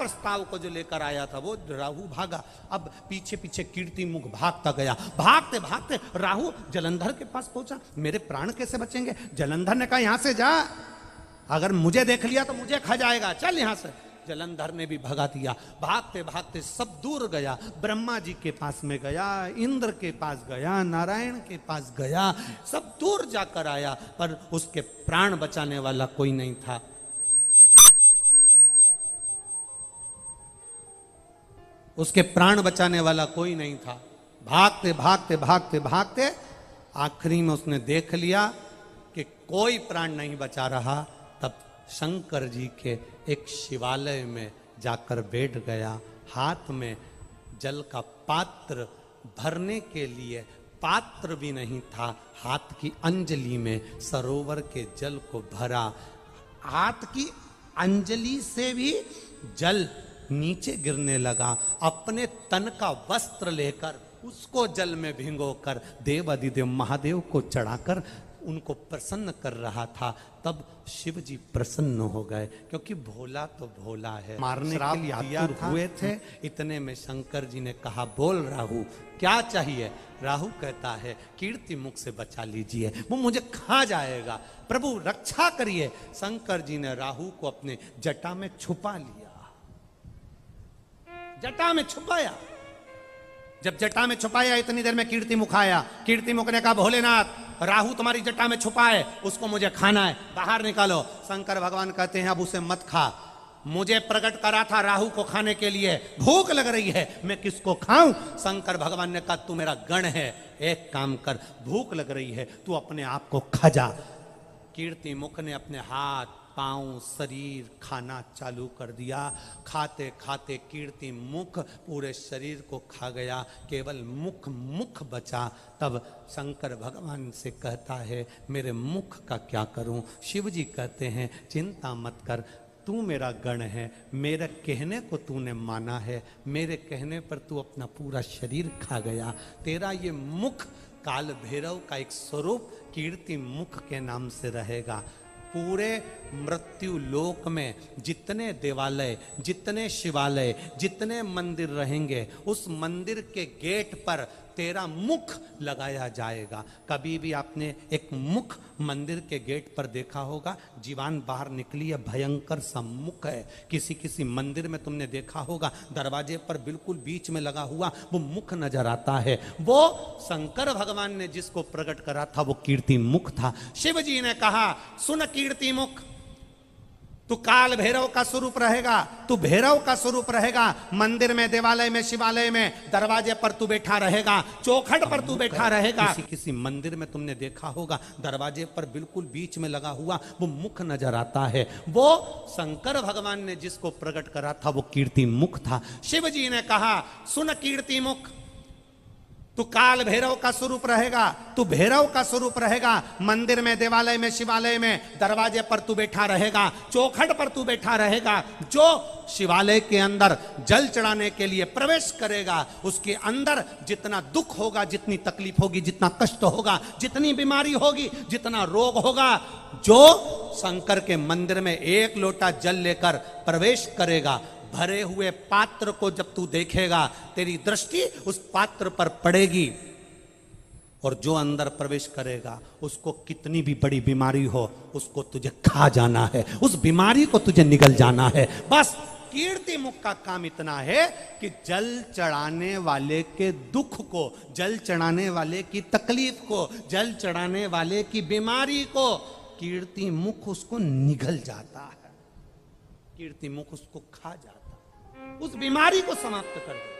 प्रस्ताव को जो लेकर आया था वो राहु भागा। अब पीछे पीछे कीर्तिमुख भागता गया। भागते भागते राहु जलंधर के पास पहुंचा। मेरे प्राण कैसे बचेंगे? जलंधर ने कहा यहां से जा, अगर मुझे देख लिया तो मुझे खा जाएगा, चल यहां से। जलंधर ने भी भगा दिया। भागते भागते सब दूर गया। ब्रह्मा जी के पास में गया, इंद्र के पास गया, नारायण के पास गया, सब दूर जाकर आया, पर उसके प्राण बचाने वाला कोई नहीं था। उसके प्राण बचाने वाला कोई नहीं था। भागते भागते भागते भागते आखिरी में उसने देख लिया कि कोई प्राण नहीं बचा रहा। तब शंकर जी के एक शिवालय में जाकर बैठ गया। हाथ में जल का पात्र भरने के लिए पात्र भी नहीं था। हाथ की अंजलि में सरोवर के जल को भरा। हाथ की अंजलि से भी जल नीचे गिरने लगा। अपने तन का वस्त्र लेकर उसको जल में भिगोकर देवाधिदेव महादेव को चढ़ाकर उनको प्रसन्न कर रहा था। तब शिव जी प्रसन्न हो गए, क्योंकि भोला तो भोला है। मारने के लिए आतुर हुए थे। इतने में शंकर जी ने कहा, बोल राहु क्या चाहिए? राहु कहता है कीर्ति मुख से बचा लीजिए, वो मुझे खा जाएगा, प्रभु रक्षा करिए। शंकर जी ने राहु को अपने जटा में छुपा लिया। जटा में छुपाया। जब जटा में छुपाया इतनी देर में कीर्तिमुख आया। कीर्तिमुख ने कहा, भोलेनाथ राहु तुम्हारी जटा में छुपा है, उसको मुझे खाना है, बाहर निकालो। शंकर भगवान कहते हैं अब उसे मत खा, मुझे प्रकट करा था राहु को खाने के लिए, भूख लग रही है, मैं किसको खाऊं? शंकर भगवान ने कहा तू मेरा गण है, एक काम कर, भूख लग रही है तू अपने आप को खा जा। कीर्तिमुख ने अपने हाथ पांव शरीर खाना चालू कर दिया। खाते खाते कीर्तिमुख पूरे शरीर को खा गया, केवल मुख बचा। तब शंकर भगवान से कहता है मेरे मुख का क्या करूं? शिव जी कहते हैं चिंता मत कर, तू मेरा गण है, मेरे कहने को तूने माना है, मेरे कहने पर तू अपना पूरा शरीर खा गया। तेरा ये मुख काल भैरव का एक स्वरूप कीर्ति मुख के नाम से रहेगा। पूरे मृत्यु लोक में जितने देवालय, जितने शिवालय, जितने मंदिर रहेंगे, उस मंदिर के गेट पर तेरा मुख लगाया जाएगा। कभी भी आपने एक मुख मंदिर के गेट पर देखा होगा? जीवान बाहर निकली है, भयंकर सा मुख है। किसी किसी मंदिर में तुमने देखा होगा दरवाजे पर बिल्कुल बीच में लगा हुआ वो मुख नजर आता है। वो शंकर भगवान ने जिसको प्रकट करा था वो कीर्ति मुख था। शिव जी ने कहा सुन कीर्ति मुख, तू काल भैरव का स्वरूप रहेगा, तू भैरव का स्वरूप रहेगा। मंदिर में, देवालय में, शिवालय में, दरवाजे पर तू बैठा रहेगा, चौखट पर तू बैठा रहेगा। किसी किसी मंदिर में तुमने देखा होगा दरवाजे पर बिल्कुल बीच में लगा हुआ वो मुख नजर आता है। वो शंकर भगवान ने जिसको प्रकट करा था वो कीर्ति मुख था। शिव जी ने कहा सुन कीर्ति मुख, तू काल भैरव का स्वरूप रहेगा, तू भैरव का स्वरूप रहेगा। मंदिर में, देवालय में, शिवालय में, दरवाजे पर तू बैठा रहेगा, चौखट पर तू बैठा रहेगा। जो शिवालय के अंदर जल चढ़ाने के लिए प्रवेश करेगा उसके अंदर जितना दुख होगा, जितनी तकलीफ होगी, जितना कष्ट होगा, जितनी बीमारी होगी, जितना रोग होगा, जो शंकर के मंदिर में एक लोटा जल लेकर प्रवेश करेगा, भरे हुए पात्र को जब तू देखेगा तेरी दृष्टि उस पात्र पर पड़ेगी, और जो अंदर प्रवेश करेगा उसको कितनी भी बड़ी बीमारी हो उसको तुझे खा जाना है, उस बीमारी को तुझे निगल जाना है। बस कीर्ति मुख का काम इतना है कि जल चढ़ाने वाले के दुख को, जल चढ़ाने वाले की तकलीफ को, जल चढ़ाने वाले की बीमारी को कीर्ति मुख उसको निगल जाता है, कीर्ति मुख उसको खा जाता है, उस बीमारी को समाप्त कर दे।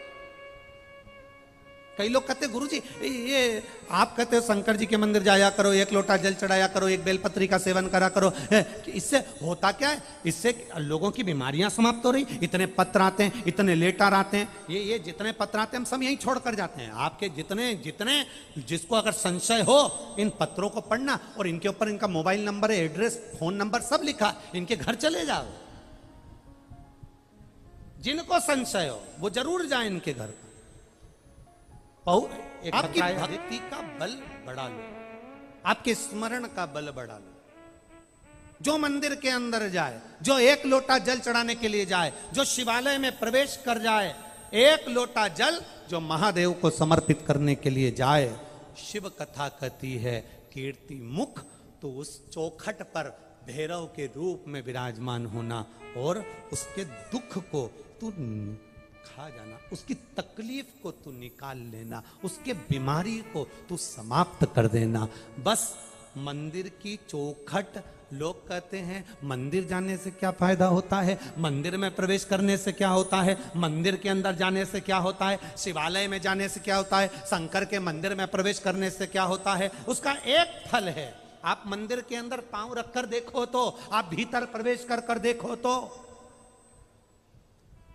कई लोग कहते गुरुजी ये आप कहते हो शंकर जी के मंदिर जाया करो, एक लोटा जल चढ़ाया करो, एक बेलपत्री का सेवन करा करो, इससे होता क्या है? इससे लोगों की बीमारियां समाप्त हो रही। इतने पत्र आते हैं, इतने लेटर आते हैं, ये जितने पत्र आते हैं हम सब यहीं छोड़ कर जाते हैं। आपके जितने जितने जिसको अगर संशय हो इन पत्रों को पढ़ना, और इनके ऊपर इनका mobile number, address, phone number सब लिखा, इनके घर चले जाओ। जिनको संशय हो वो जरूर जाए इनके घर पर। आपकी भक्ति का बल बढ़ा लो, आपके स्मरण का बल बढ़ा लो। जो मंदिर के अंदर जाए, जो एक लोटा जल चढ़ाने के लिए जाए, जो शिवालय में प्रवेश कर जाए, एक लोटा जल जो महादेव को समर्पित करने के लिए जाए, शिव कथा कहती है कीर्ति मुख, तो उस चौखट पर भैरव के रूप में विराजमान होना और उसके दुख को तू खा जाना, उसकी तकलीफ को तू निकाल लेना, उसके बीमारी को तू समाप्त कर देना। बस मंदिर की चौखट, लोग कहते हैं मंदिर जाने से क्या फायदा होता है, मंदिर में प्रवेश करने से क्या होता है, मंदिर के अंदर जाने से क्या होता है, शिवालय में जाने से क्या होता है, शंकर के मंदिर में प्रवेश करने से क्या होता है। उसका एक फल है, आप मंदिर के अंदर पांव रखकर देखो तो, आप भीतर प्रवेश कर कर देखो तो।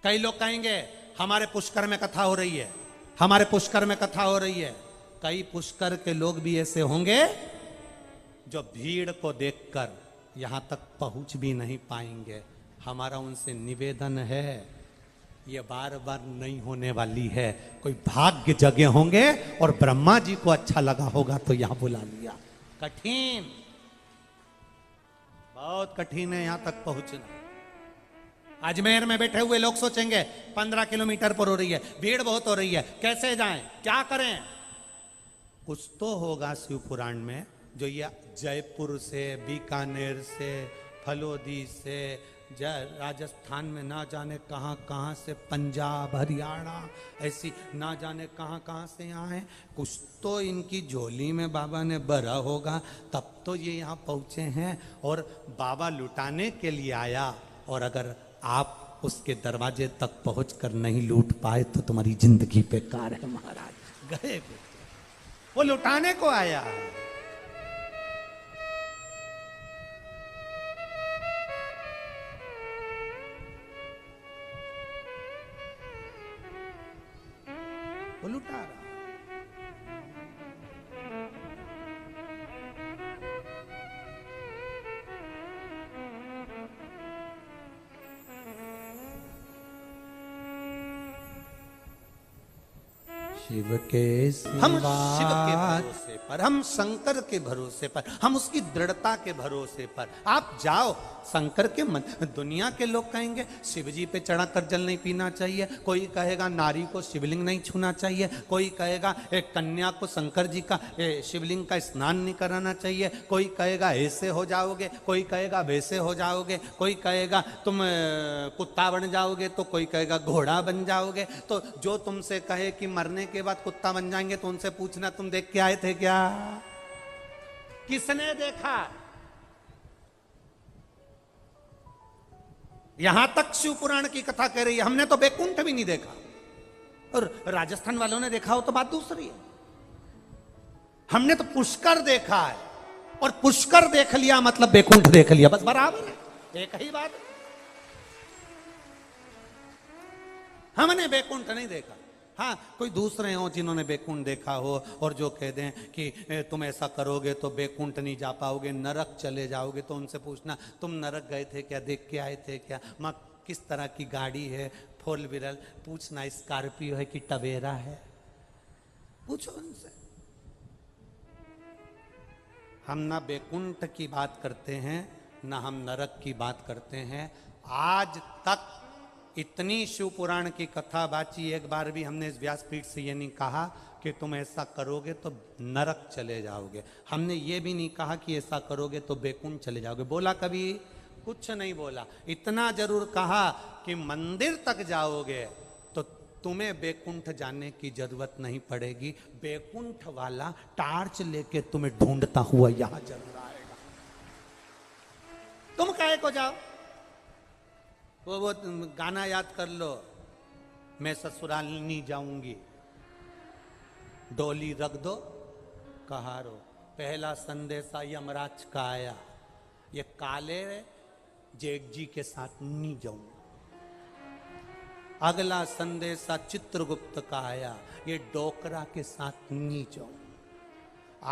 कई लोग कहेंगे हमारे पुष्कर में कथा हो रही है, हमारे पुष्कर में कथा हो रही है। कई पुष्कर के लोग भी ऐसे होंगे जो भीड़ को देखकर यहां तक पहुंच भी नहीं पाएंगे। हमारा उनसे निवेदन है, ये बार बार नहीं होने वाली है। कोई भाग्य जगे होंगे और ब्रह्मा जी को अच्छा लगा होगा तो यहां बुला लिया। कठिन, बहुत कठिन है यहां तक पहुंचना। अजमेर में बैठे हुए लोग सोचेंगे 15 किलोमीटर पर हो रही है, भीड़ बहुत हो रही है, कैसे जाएं, क्या करें। कुछ तो होगा शिव पुराण में जो ये जयपुर से, बीकानेर से, फलोदी से, राजस्थान में ना जाने कहाँ कहाँ से, पंजाब, हरियाणा, ऐसी ना जाने कहाँ कहाँ से यहाँ है। कुछ तो इनकी झोली में बाबा ने भरा होगा, तब तो ये यहाँ पहुँचे हैं। और बाबा लुटाने के लिए आया, और अगर आप उसके दरवाजे तक पहुंचकर नहीं लूट पाए तो तुम्हारी जिंदगी बेकार है महाराज। गए वो लुटाने को आया। वो लुटा रहा। शिव के हम शिव के भरोसे पर, हम शंकर के भरोसे पर, हम उसकी दृढ़ता के भरोसे पर आप जाओ। शंकर के मन, दुनिया के लोग कहेंगे शिव जी पे चढ़ाकर जल नहीं पीना चाहिए, कोई कहेगा नारी को शिवलिंग नहीं छूना चाहिए, कोई कहेगा एक कन्या को शंकर जी का शिवलिंग का स्नान नहीं कराना चाहिए, कोई कहेगा ऐसे हो जाओगे, कोई कहेगा वैसे हो जाओगे, कोई कहेगा तुम कुत्ता बन जाओगे, तो कोई कहेगा घोड़ा बन जाओगे। तो जो तुमसे कहे कि मरने के बाद कुत्ता बन जाएंगे तो उनसे पूछना तुम देख के आए थे क्या? किसने देखा? यहां तक शिव पुराण की कथा कह रही है, हमने तो बैकुंठ भी नहीं देखा, और राजस्थान वालों ने देखा हो तो बात दूसरी है। हमने तो पुष्कर देखा है, और पुष्कर देख लिया मतलब बैकुंठ देख लिया, बस बराबर है, एक ही बात है। हमने बैकुंठ नहीं देखा। हाँ, कोई दूसरे हो जिन्होंने बैकुंठ देखा हो और जो कह दें कि तुम ऐसा करोगे तो बैकुंठ नहीं जा पाओगे, नरक चले जाओगे, तो उनसे पूछना तुम नरक गए थे क्या, देख के आए थे क्या, माँ किस तरह की गाड़ी है, फोर व्हीलर, पूछना स्कॉर्पियो है कि टवेरा है, पूछो उनसे। हम ना बैकुंठ की बात करते हैं, ना हम नरक की बात करते हैं। आज तक इतनी शिव पुराण की कथा बाची, एक बार भी हमने इस व्यासपीठ से ये नहीं कहा कि तुम ऐसा करोगे तो नरक चले जाओगे। हमने ये भी नहीं कहा कि ऐसा करोगे तो बैकुंठ चले जाओगे। बोला कभी? कुछ नहीं बोला। इतना जरूर कहा कि मंदिर तक जाओगे तो तुम्हें बैकुंठ जाने की जरूरत नहीं पड़ेगी, बैकुंठ वाला टार्च लेके तुम्हें ढूंढता हुआ यहां जरूर आएगा। तुम काहे को जाओ? वो गाना याद कर लो, मैं ससुराल नहीं जाऊंगी, डोली रख दो कहारो, पहला संदेशा यमराज का आया, ये काले जेठ जी के साथ नहीं जाऊंगा। अगला संदेशा चित्रगुप्त का आया, ये डोकरा के साथ नहीं जाऊंगा।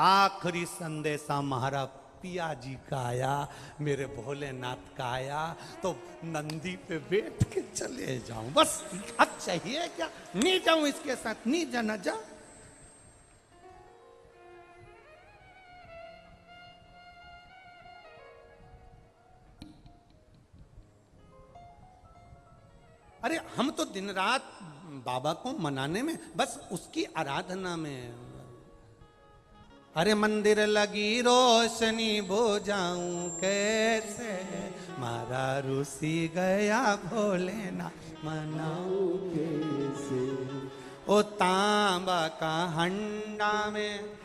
आखिरी संदेशा महाराज पिया जी का आया, मेरे भोलेनाथ का आया, तो नंदी पे बैठ के चले जाऊं, बस अब चाहिए क्या? नहीं जाऊं इसके साथ, नहीं जाना, जा। हम तो दिन रात बाबा को मनाने में, बस उसकी आराधना में। अरे मंदिर लगी रोशनी बुझाऊं कैसे, मारा रूसी गया भोलेनाथ मनाऊं कैसे। ओ तांबा का हंडा में,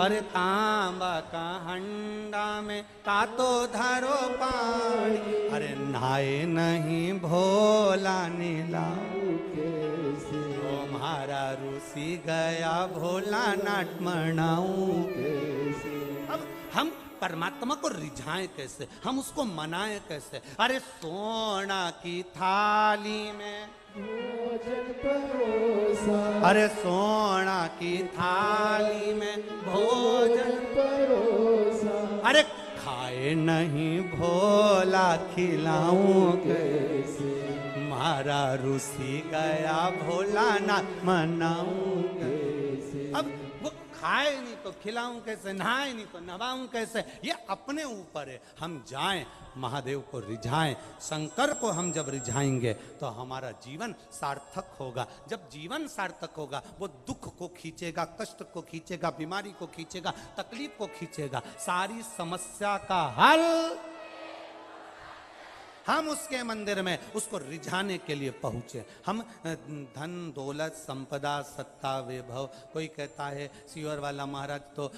अरे तांबा का हंडा में का तो धरो पानी, अरे नहाए नहीं भोला नीलाऊ कैसे। ओ मारा रूसी गया भोला नाट मनाऊं कैसे। अब हम परमात्मा को रिझाएं कैसे, हम उसको मनाएं कैसे। अरे सोना की थाली में भोजन परोसा, अरे सोना की थाली में भोजन परोसा, अरे खाए नहीं भोला खिलाऊं कैसे, मारा रूसी गया भोला ना मनाऊं कैसे। अब वो खाए नहीं तो खिलाऊं कैसे, नहाए नहीं तो नवाऊं कैसे, ये अपने ऊपर है। हम जाएं महादेव को रिझाएं, शंकर को हम जब रिझाएंगे तो हमारा जीवन सार्थक होगा। जब जीवन सार्थक होगा वो दुख को खींचेगा, कष्ट को खींचेगा, बीमारी को खींचेगा, तकलीफ को खींचेगा, सारी समस्या का हल हम उसके मंदिर में उसको रिझाने के लिए पहुंचे। हम धन दौलत संपदा सत्ता वैभव, कोई कहता है सीवर वाला महाराज तो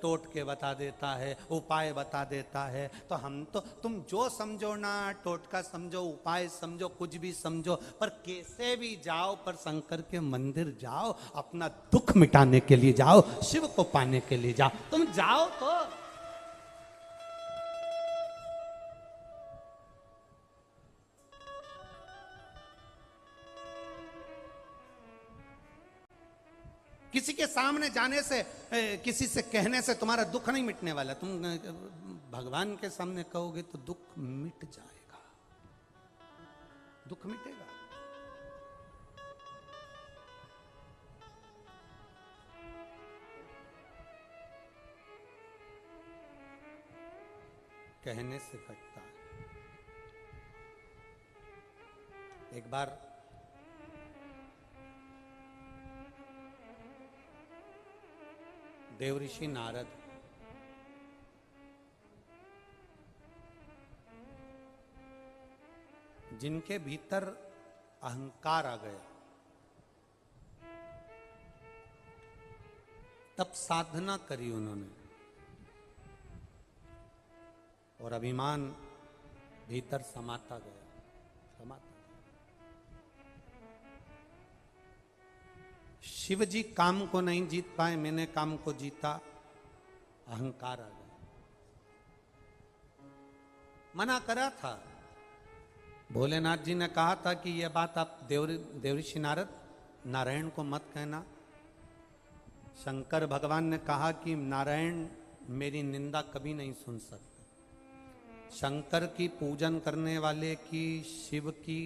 टोट के बता देता है, उपाय बता देता है, तो हम तो तुम जो समझो ना, टोटका समझो, उपाय समझो, कुछ भी समझो, पर कैसे भी जाओ, पर शंकर के मंदिर जाओ, अपना दुख मिटाने के लिए जाओ, शिव को पाने के लिए जाओ। तुम जाओ तो किसी के सामने जाने से, किसी से कहने से तुम्हारा दुख नहीं मिटने वाला। तुम भगवान के सामने कहोगे तो दुख मिट जाएगा, दुख मिटेगा। कहने से कटता है। एक बार देवऋषि नारद जिनके भीतर अहंकार आ गया, तब साधना करी उन्होंने और अभिमान भीतर समाता गया, समाता। शिव जी काम को नहीं जीत पाए, मैंने काम को जीता, अहंकार आ गया। मना करा था, भोलेनाथ जी ने कहा था कि यह बात आप देवऋषि नारद नारायण को मत कहना। शंकर भगवान ने कहा कि नारायण मेरी निंदा कभी नहीं सुन सकते। शंकर की पूजन करने वाले की, शिव की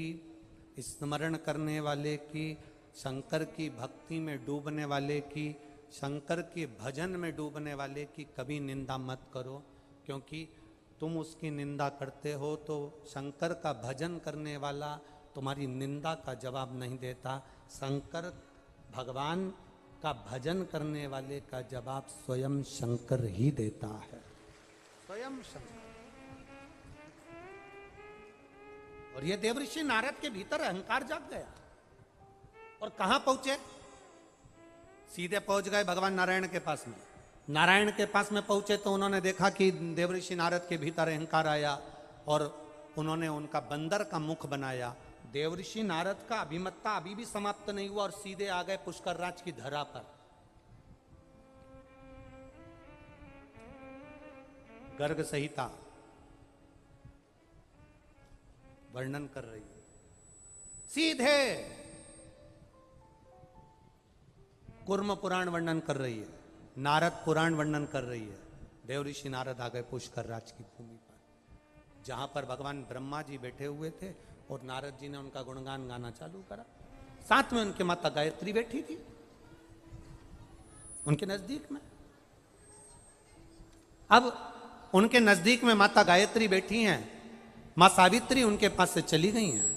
स्मरण करने वाले की, शंकर की भक्ति में डूबने वाले की, शंकर के भजन में डूबने वाले की कभी निंदा मत करो, क्योंकि तुम उसकी निंदा करते हो तो शंकर का भजन करने वाला तुम्हारी निंदा का जवाब नहीं देता। शंकर भगवान का भजन करने वाले का जवाब स्वयं शंकर ही देता है, स्वयं शंकर। और ये देवऋषि नारद के भीतर अहंकार जाग गया और कहां पहुंचे, सीधे पहुंच गए भगवान नारायण के पास में। नारायण के पास में पहुंचे तो उन्होंने देखा कि देवऋषि नारद के भीतर अहंकार आया और उन्होंने उनका बंदर का मुख बनाया। देवऋषि नारद का अभिमत्ता अभी भी समाप्त नहीं हुआ और सीधे आ गए पुष्कर राज की धरा पर। गर्ग संहिता वर्णन कर रही है, सीधे कुर्म पुराण वर्णन कर रही है, नारद पुराण वर्णन कर रही है। देवऋषि नारद आ गए पुष्कर राज की भूमि पर, जहां पर भगवान ब्रह्मा जी बैठे हुए थे और नारद जी ने उनका गुणगान गाना चालू करा। साथ में उनके माता गायत्री बैठी थी उनके नजदीक में। अब उनके नजदीक में माता गायत्री बैठी हैं मां सावित्री उनके पास से चली गई हैं,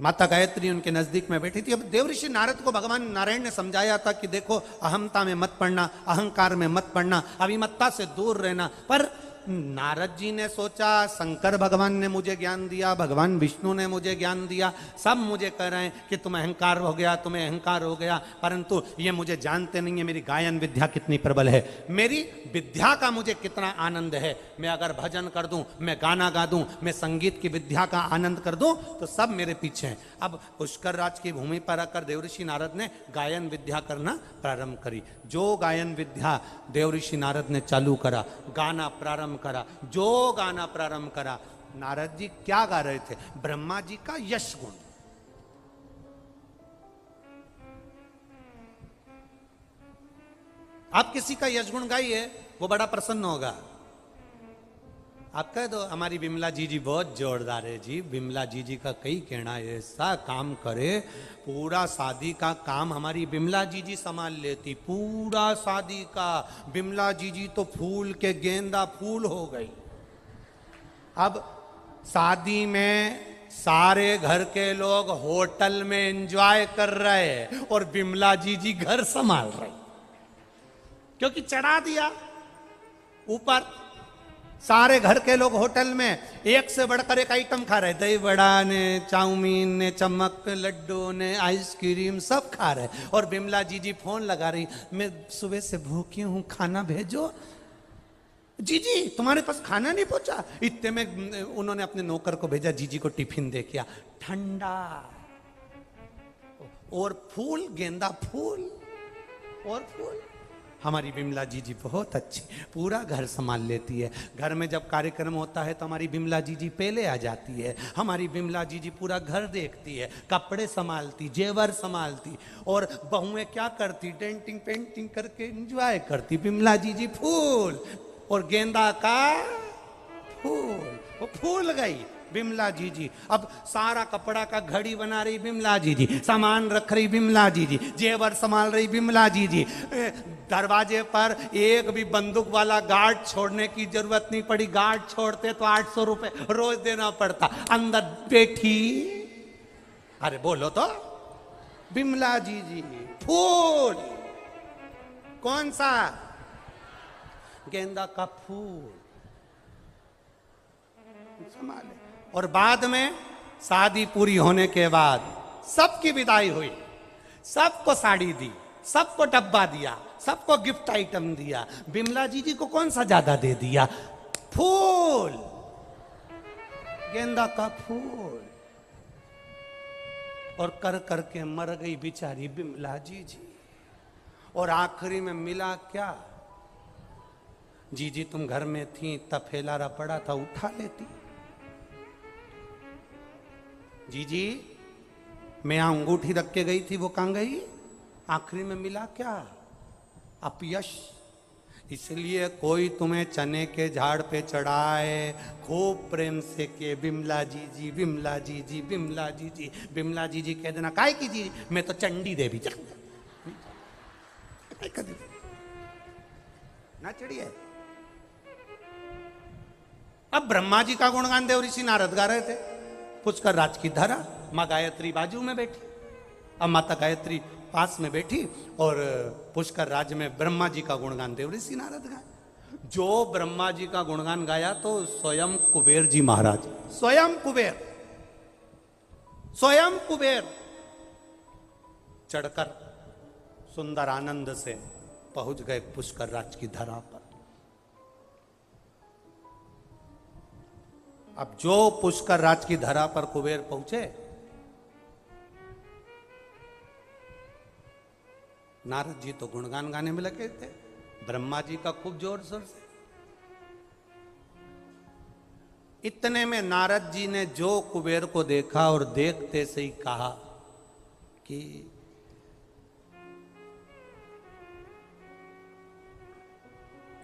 माता गायत्री उनके नजदीक में बैठी थी। अब देवऋषि नारद को भगवान नारायण ने समझाया था कि देखो, अहमता में मत पड़ना, अहंकार में मत पड़ना, अभिमत्ता से दूर रहना। पर नारद जी ने सोचा, शंकर भगवान ने मुझे ज्ञान दिया, भगवान विष्णु ने मुझे ज्ञान दिया, सब मुझे कह रहे हैं कि तुम अहंकार हो गया, तुम्हें अहंकार हो गया, परंतु ये मुझे जानते नहीं है मेरी गायन विद्या कितनी प्रबल है, मेरी विद्या का मुझे कितना आनंद है। मैं अगर भजन कर दूं, मैं गाना गा दूं, मैं संगीत की विद्या का आनंद कर दूं, तो सब मेरे पीछे हैं। अब पुष्कर राज की भूमि पर आकर देवऋषि नारद ने गायन विद्या करना प्रारंभ करी। जो गायन विद्या देवऋषि नारद ने चालू करा, गाना प्रारंभ करा, जो गाना प्रारंभ करा, नारद जी क्या गा रहे थे? ब्रह्मा जी का यश गुण। आप किसी का यश गुण गाइए, वो बड़ा प्रसन्न होगा। आप कह दो हमारी बिमला जी बहुत जोरदार है जी, बिमला जी का कई कहना है, ऐसा काम करे, पूरा शादी का काम हमारी बिमला जी संभाल लेती, पूरा शादी का। बिमला जी तो फूल के गेंदा फूल हो गई। अब शादी में सारे घर के लोग होटल में एंजॉय कर रहे हैं और बिमला जी घर संभाल रहे, क्योंकि चढ़ा दिया ऊपर। सारे घर के लोग होटल में एक से बढ़कर एक आइटम खा रहे, दही बड़ा ने, चाउमीन ने, चमक लड्डू ने, आइसक्रीम सब खा रहे, और बिमला जी फोन लगा रही, मैं सुबह से भूखी हूं, खाना भेजो। जी तुम्हारे पास खाना नहीं पहुंचा? इतने में उन्होंने अपने नौकर को भेजा, जीजी को टिफिन दे के आ, ठंडा और फूल, गेंदा फूल और फूल। हमारी बिमला जी बहुत अच्छी, पूरा घर संभाल लेती है। घर में जब कार्यक्रम होता है तो हमारी बिमला जी पहले आ जाती है। हमारी बिमला जी पूरा घर देखती है, कपड़े संभालती, जेवर संभालती, और बहुएं क्या करती? डेंटिंग पेंटिंग करके एंजॉय करती। बिमला जी फूल और गेंदा का फूल, वो फूल गई बिमला जी। अब सारा कपड़ा का घड़ी बना रही बिमला जी, सामान रख रही बिमला जी, जेवर संभाल रही बिमला जी। दरवाजे पर एक भी बंदूक वाला गार्ड छोड़ने की जरूरत नहीं पड़ी, गार्ड छोड़ते तो 800 रुपए रोज देना पड़ता। अंदर बैठी, अरे बोलो तो, बिमला जी फूल। कौन सा? गेंदा का फूल संभाले। और बाद में शादी पूरी होने के बाद सबकी विदाई हुई, सबको साड़ी दी, सबको डब्बा दिया, सबको गिफ्ट आइटम दिया। बिमला जी को कौन सा ज्यादा दे दिया? फूल, गेंदा का फूल। और कर करके मर गई बेचारी बिमला जी। और आखिरी में मिला क्या? जी तुम घर में थी तब फैलारा पड़ा था, उठा लेती। जी मैं यहां अंगूठी रख के गई थी, वो कहां गई? आखिरी में मिला क्या? अपयश। इसलिए कोई तुम्हें चने के झाड़ पे चढ़ाए, खूब प्रेम से के बिमला जी बिमला जी बिमला जी। बिमला जी कह देना, काय की जी? मैं तो चंडी देवी ना चढ़िए। अब ब्रह्मा जी का गुणगान देव ऋषि नारद गा रहे थे, पुष्कर राज की धरा, माँ गायत्री बाजू में बैठी। अब माता गायत्री पास में बैठी और पुष्कर राज में ब्रह्मा जी का गुणगान देव ऋषि नारद गाया। जो ब्रह्मा जी का गुणगान गाया तो स्वयं कुबेर जी महाराज, स्वयं कुबेर चढ़कर सुंदर आनंद से पहुंच गए पुष्कर राज की धरा पर। अब जो पुष्कर राज की धरा पर कुबेर पहुंचे, नारद जी तो गुणगान गाने में लगे थे, ब्रह्मा जी का खूब जोर शोर से। इतने में नारद जी ने जो कुबेर को देखा और देखते से ही कहा कि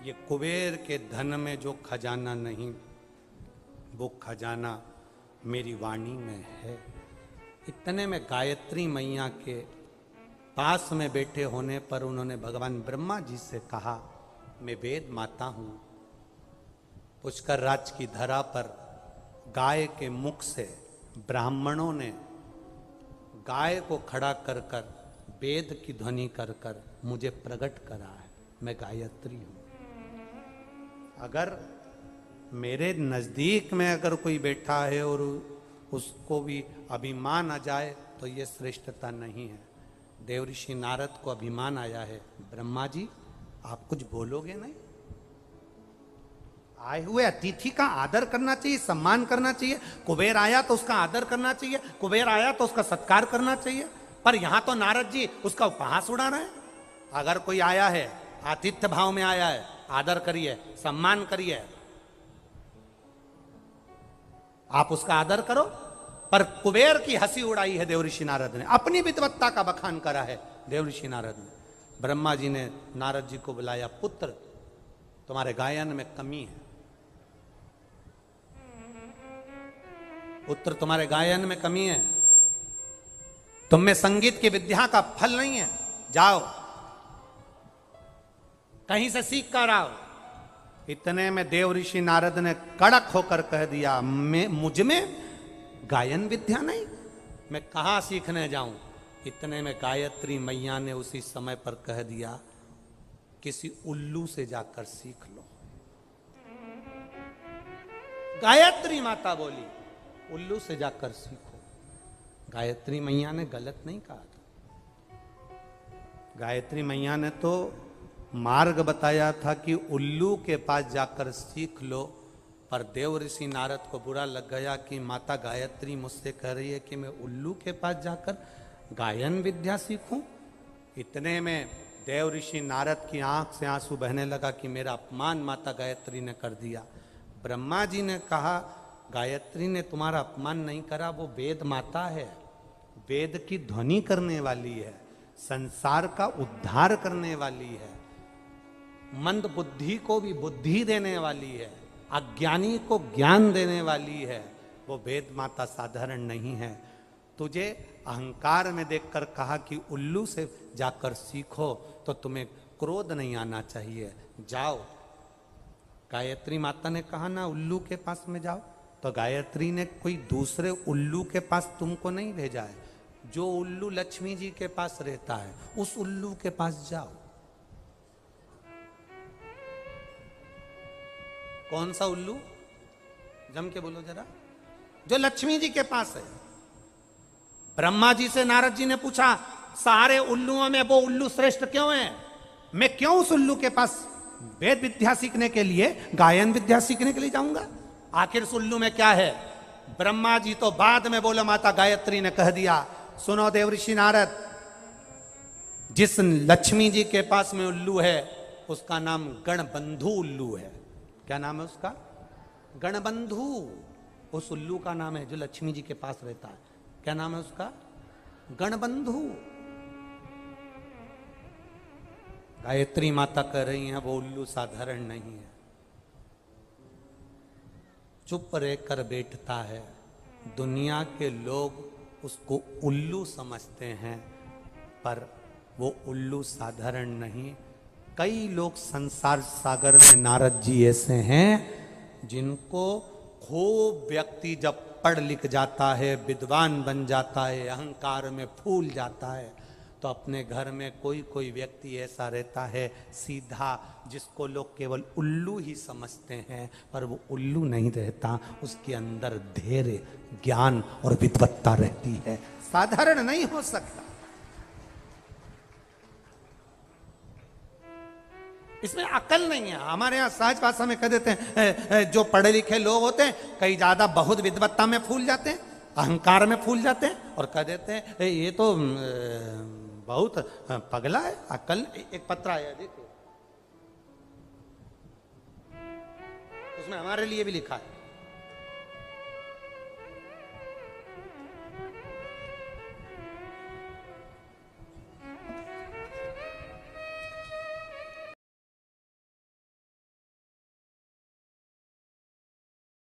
ये कुबेर के धन में जो खजाना नहीं, वो खजाना मेरी वाणी में है। इतने में गायत्री मैया के पास में बैठे होने पर उन्होंने भगवान ब्रह्मा जी से कहा, मैं वेद माता हूं, पुष्कर राज की धरा पर गाय के मुख से ब्राह्मणों ने गाय को खड़ा कर कर वेद की ध्वनि कर कर मुझे प्रकट करा है। मैं गायत्री हूं। अगर मेरे नजदीक में अगर कोई बैठा है और उसको भी अभिमान आ जाए तो ये श्रेष्ठता नहीं है। देवऋषि नारद को अभिमान आया है, ब्रह्मा जी आप कुछ बोलोगे नहीं? आए हुए अतिथि का आदर करना चाहिए, सम्मान करना चाहिए। कुबेर आया तो उसका आदर करना चाहिए, कुबेर आया तो उसका सत्कार करना चाहिए। पर यहां तो नारद जी उसका उपहास उड़ा रहे हैं। अगर कोई आया है, आतिथ्य भाव में आया है, आदर करिए, सम्मान करिए, आप उसका आदर करो। पर कुबेर की हंसी उड़ाई है देवऋषि नारद ने, अपनी विद्वत्ता का बखान करा है देवऋषि नारद ने। ब्रह्मा जी ने नारद जी को बुलाया, पुत्र तुम्हारे गायन में कमी है, पुत्र तुम्हारे गायन में कमी है, तुम में संगीत की विद्या का फल नहीं है, जाओ कहीं से सीख कर आओ। इतने में देवऋषि नारद ने कड़क होकर कह दिया, मैं मुझ में गायन विद्या नहीं, मैं कहां सीखने जाऊं। इतने में गायत्री मैया ने उसी समय पर कह दिया, किसी उल्लू से जाकर सीख लो। गायत्री माता बोली, उल्लू से जाकर सीखो। गायत्री मैया ने गलत नहीं कहा था। गायत्री मैया ने तो मार्ग बताया था कि उल्लू के पास जाकर सीख लो। पर देवऋषि नारद को बुरा लग गया कि माता गायत्री मुझसे कह रही है कि मैं उल्लू के पास जाकर गायन विद्या सीखूं। इतने में देवऋषि नारद की आंख से आंसू बहने लगा कि मेरा अपमान माता गायत्री ने कर दिया। ब्रह्मा जी ने कहा, गायत्री ने तुम्हारा अपमान नहीं करा, वो वेद माता है, वेद की ध्वनि करने वाली है, संसार का उद्धार करने वाली है, मंद बुद्धि को भी बुद्धि देने वाली है, अज्ञानी को ज्ञान देने वाली है। वो वेद माता साधारण नहीं है। तुझे अहंकार में देखकर कहा कि उल्लू से जाकर सीखो, तो तुम्हें क्रोध नहीं आना चाहिए, जाओ। गायत्री माता ने कहा ना उल्लू के पास में जाओ, तो गायत्री ने कोई दूसरे उल्लू के पास तुमको नहीं भेजा है। जो उल्लू लक्ष्मी जी के पास रहता है उस उल्लू के पास जाओ। कौन सा उल्लू? जम के बोलो जरा। जो लक्ष्मी जी के पास है। ब्रह्मा जी से नारद जी ने पूछा, सारे उल्लुओं में वो उल्लू श्रेष्ठ क्यों है? मैं क्यों उस उल्लू के पास वेद विद्या सीखने के लिए, गायन विद्या सीखने के लिए जाऊंगा? आखिर उस उल्लू में क्या है? ब्रह्मा जी तो बाद में बोले, माता गायत्री ने कह दिया, सुनो देवऋषि नारद, जिस लक्ष्मी जी के पास में उल्लू है उसका नाम गणबंधु उल्लू है। क्या नाम है उसका? गणबंधु। उस उल्लू का नाम है जो लक्ष्मी जी के पास रहता है। क्या नाम है उसका? गणबंधु। गायत्री माता कह रही हैं वो उल्लू साधारण नहीं है, चुप रहकर बैठता है। दुनिया के लोग उसको उल्लू समझते हैं, पर वो उल्लू साधारण नहीं। कई लोग संसार सागर में नारद जी ऐसे हैं जिनको खूब व्यक्ति जब पढ़ लिख जाता है, विद्वान बन जाता है, अहंकार में फूल जाता है, तो अपने घर में कोई कोई व्यक्ति ऐसा रहता है सीधा, जिसको लोग केवल उल्लू ही समझते हैं, पर वो उल्लू नहीं रहता, उसके अंदर धैर्य, ज्ञान और विद्वत्ता रहती है, साधारण नहीं हो सकता। इसमें अकल नहीं है। हमारे यहाँ सहज भाषा में कह देते हैं, जो पढ़े लिखे लोग होते हैं कई ज्यादा बहुत विद्वत्ता में फूल जाते हैं, अहंकार में फूल जाते हैं, और कह देते हैं ये तो बहुत पगला है, अकल। एक पत्र आया देखो, उसमें हमारे लिए भी लिखा है,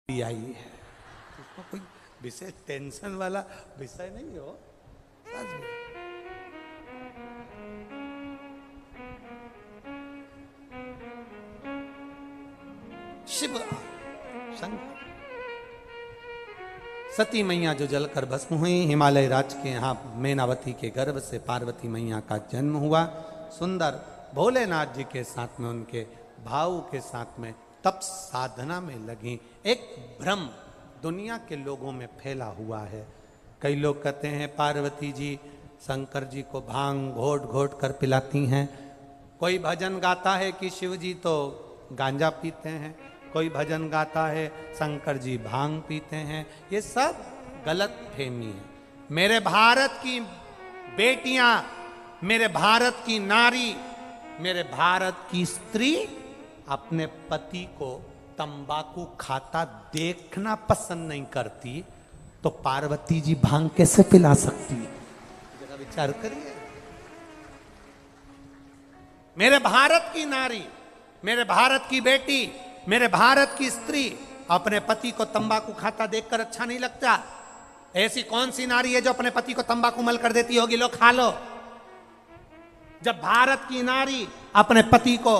आई है। उसको कोई विशेष टेंशन वाला विषय नहीं हो। शिव शंकर सती मैया जो जलकर भस्म हुई, हिमालय राज्य के यहाँ मैनावती के गर्भ से पार्वती मैया का जन्म हुआ। सुंदर भोलेनाथ जी के साथ में, उनके भाव के साथ में तप साधना में लगी। एक भ्रम दुनिया के लोगों में फैला हुआ है। कई लोग कहते हैं पार्वती जी शंकर जी को भांग घोट घोट कर पिलाती हैं। कोई भजन गाता है कि शिव जी तो गांजा पीते हैं, कोई भजन गाता है शंकर जी भांग पीते हैं। ये सब गलत फहमी है। मेरे भारत की बेटियां, मेरे भारत की नारी, मेरे भारत की स्त्री अपने पति को तंबाकू खाता देखना पसंद नहीं करती, तो पार्वती जी भांग कैसे पिला सकती है? जरा विचार करिए। मेरे भारत की नारी, मेरे भारत की बेटी, मेरे भारत की स्त्री अपने पति को तंबाकू खाता देखकर अच्छा नहीं लगता। ऐसी कौन सी नारी है जो अपने पति को तंबाकू मल कर देती होगी, लो खा लो। जब भारत की नारी अपने पति को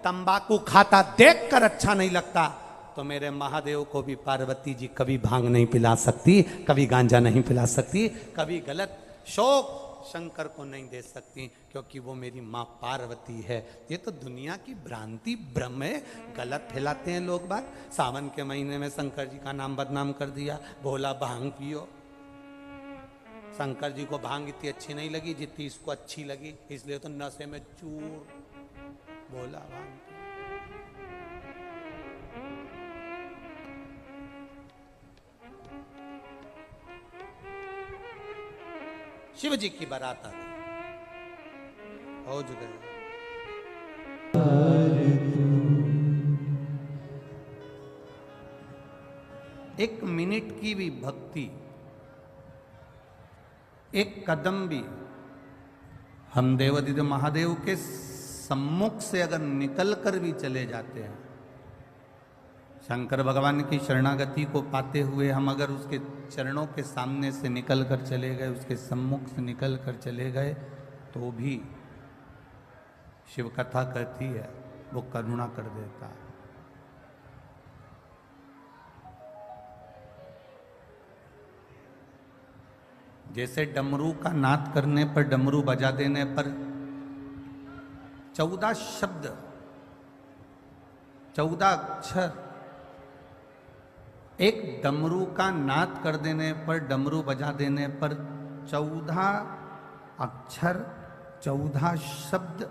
तंबाकू खाता देखकर अच्छा नहीं लगता, तो मेरे महादेव को भी पार्वती जी कभी भांग नहीं पिला सकती, कभी गांजा नहीं पिला सकती, कभी गलत शौक शंकर को नहीं दे सकती, क्योंकि वो मेरी माँ पार्वती है। ये तो दुनिया की भ्रांति भ्रम है, गलत फैलाते हैं लोग बात। सावन के महीने में शंकर जी का नाम बदनाम कर दिया, बोला भांग पियो। शंकर जी को भांग इतनी अच्छी नहीं लगी जितनी इसको अच्छी लगी, इसलिए तो नशे में चूर बोला भांग। शिव जी की बारात आ गई, पहुंच गए। एक मिनट की भी भक्ति, एक कदम भी हम देवादिदेव महादेव के सम्मुख से अगर निकल कर भी चले जाते हैं, शंकर भगवान की शरणागति को पाते हुए हम अगर उसके चरणों के सामने से निकल कर चले गए, उसके सम्मुख से निकल कर चले गए, तो भी शिव कथा कहती है वो करुणा कर देता है। जैसे डमरू का नाद करने पर, डमरू बजा देने पर 14 शब्द, 14 अक्षर, एक डमरू का नाद कर देने पर, डमरू बजा देने पर 14 अक्षर, 14 शब्द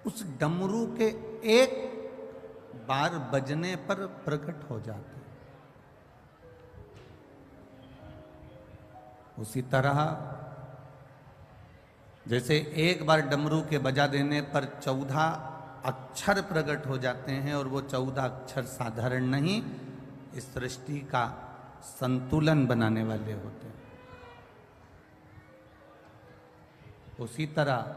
उस डमरू के एक बार बजने पर प्रकट हो जाते। उसी तरह जैसे एक बार डमरू के बजा देने पर 14 अक्षर प्रकट हो जाते हैं, और वो 14 अक्षर साधारण नहीं, इस सृष्टि का संतुलन बनाने वाले होते हैं। उसी तरह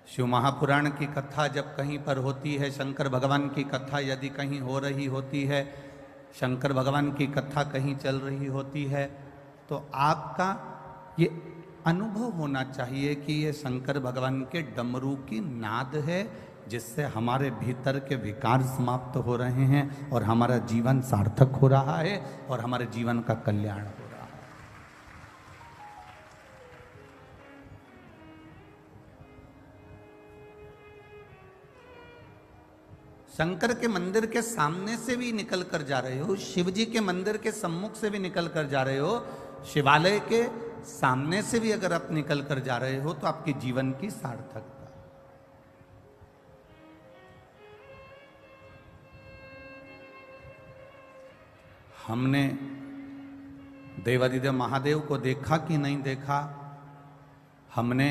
शिव महापुराण की कथा जब कहीं पर होती है, शंकर भगवान की कथा यदि कहीं हो रही होती है, शंकर भगवान की कथा कहीं चल रही होती है, तो आपका ये अनुभव होना चाहिए कि ये शंकर भगवान के डमरू की नाद है, जिससे हमारे भीतर के विकार समाप्त हो रहे हैं और हमारा जीवन सार्थक हो रहा है और हमारे जीवन का कल्याण हो रहा है। शंकर के मंदिर के सामने से भी निकल कर जा रहे हो, शिव जी के मंदिर के सम्मुख से भी निकल कर जा रहे हो, शिवालय के सामने से भी अगर आप निकल कर जा रहे हो, तो आपके जीवन की सार्थकता। हमने देवादिदेव महादेव को देखा कि नहीं देखा, हमने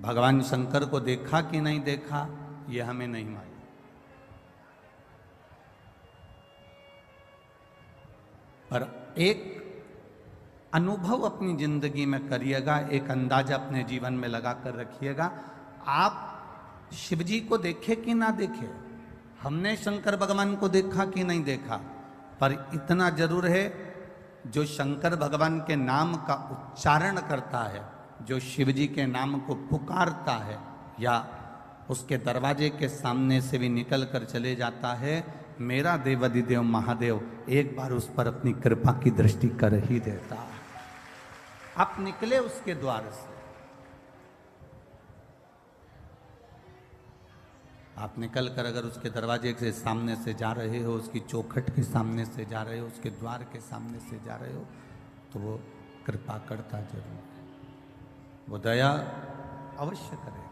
भगवान शंकर को देखा कि नहीं देखा, यह हमें नहीं मालूम। पर एक अनुभव अपनी जिंदगी में करिएगा, एक अंदाजा अपने जीवन में लगा कर रखिएगा। आप शिव जी को देखे कि ना देखे, हमने शंकर भगवान को देखा कि नहीं देखा, पर इतना जरूर है, जो शंकर भगवान के नाम का उच्चारण करता है, जो शिव जी के नाम को पुकारता है, या उसके दरवाजे के सामने से भी निकल कर चले जाता है, मेरा देवादिदेव महादेव एक बार उस पर अपनी कृपा की दृष्टि कर ही देता। आप निकले उसके द्वार से, आप निकल कर अगर उसके दरवाजे के सामने से जा रहे हो, उसकी चौखट के सामने से जा रहे हो, उसके द्वार के सामने से जा रहे हो, तो वो कृपा करता जरूर है, वो दया अवश्य करेगा।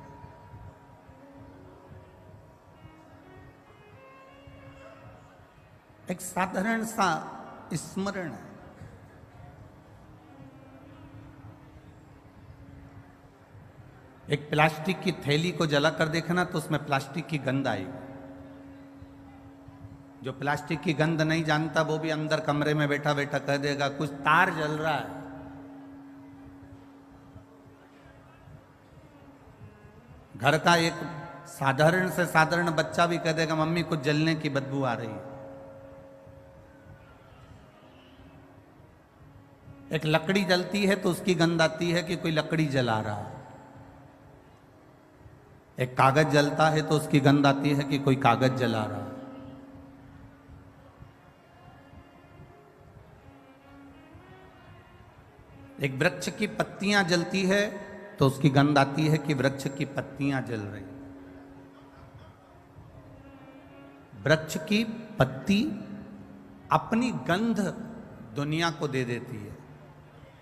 एक साधारण सा स्मरण है। एक प्लास्टिक की थैली को जला कर देखना तो उसमें प्लास्टिक की गंध आएगी। जो प्लास्टिक की गंध नहीं जानता वो भी अंदर कमरे में बैठा बैठा कह देगा कुछ तार जल रहा है। घर का एक साधारण से साधारण बच्चा भी कह देगा मम्मी कुछ जलने की बदबू आ रही है। एक लकड़ी जलती है तो उसकी गंध आती है कि कोई लकड़ी जला रहा है। एक कागज जलता है तो उसकी गंध आती है कि कोई कागज जला रहा है। एक वृक्ष की पत्तियां जलती है तो उसकी गंध आती है कि वृक्ष की पत्तियां जल रही। वृक्ष की पत्ती अपनी गंध दुनिया को दे देती है,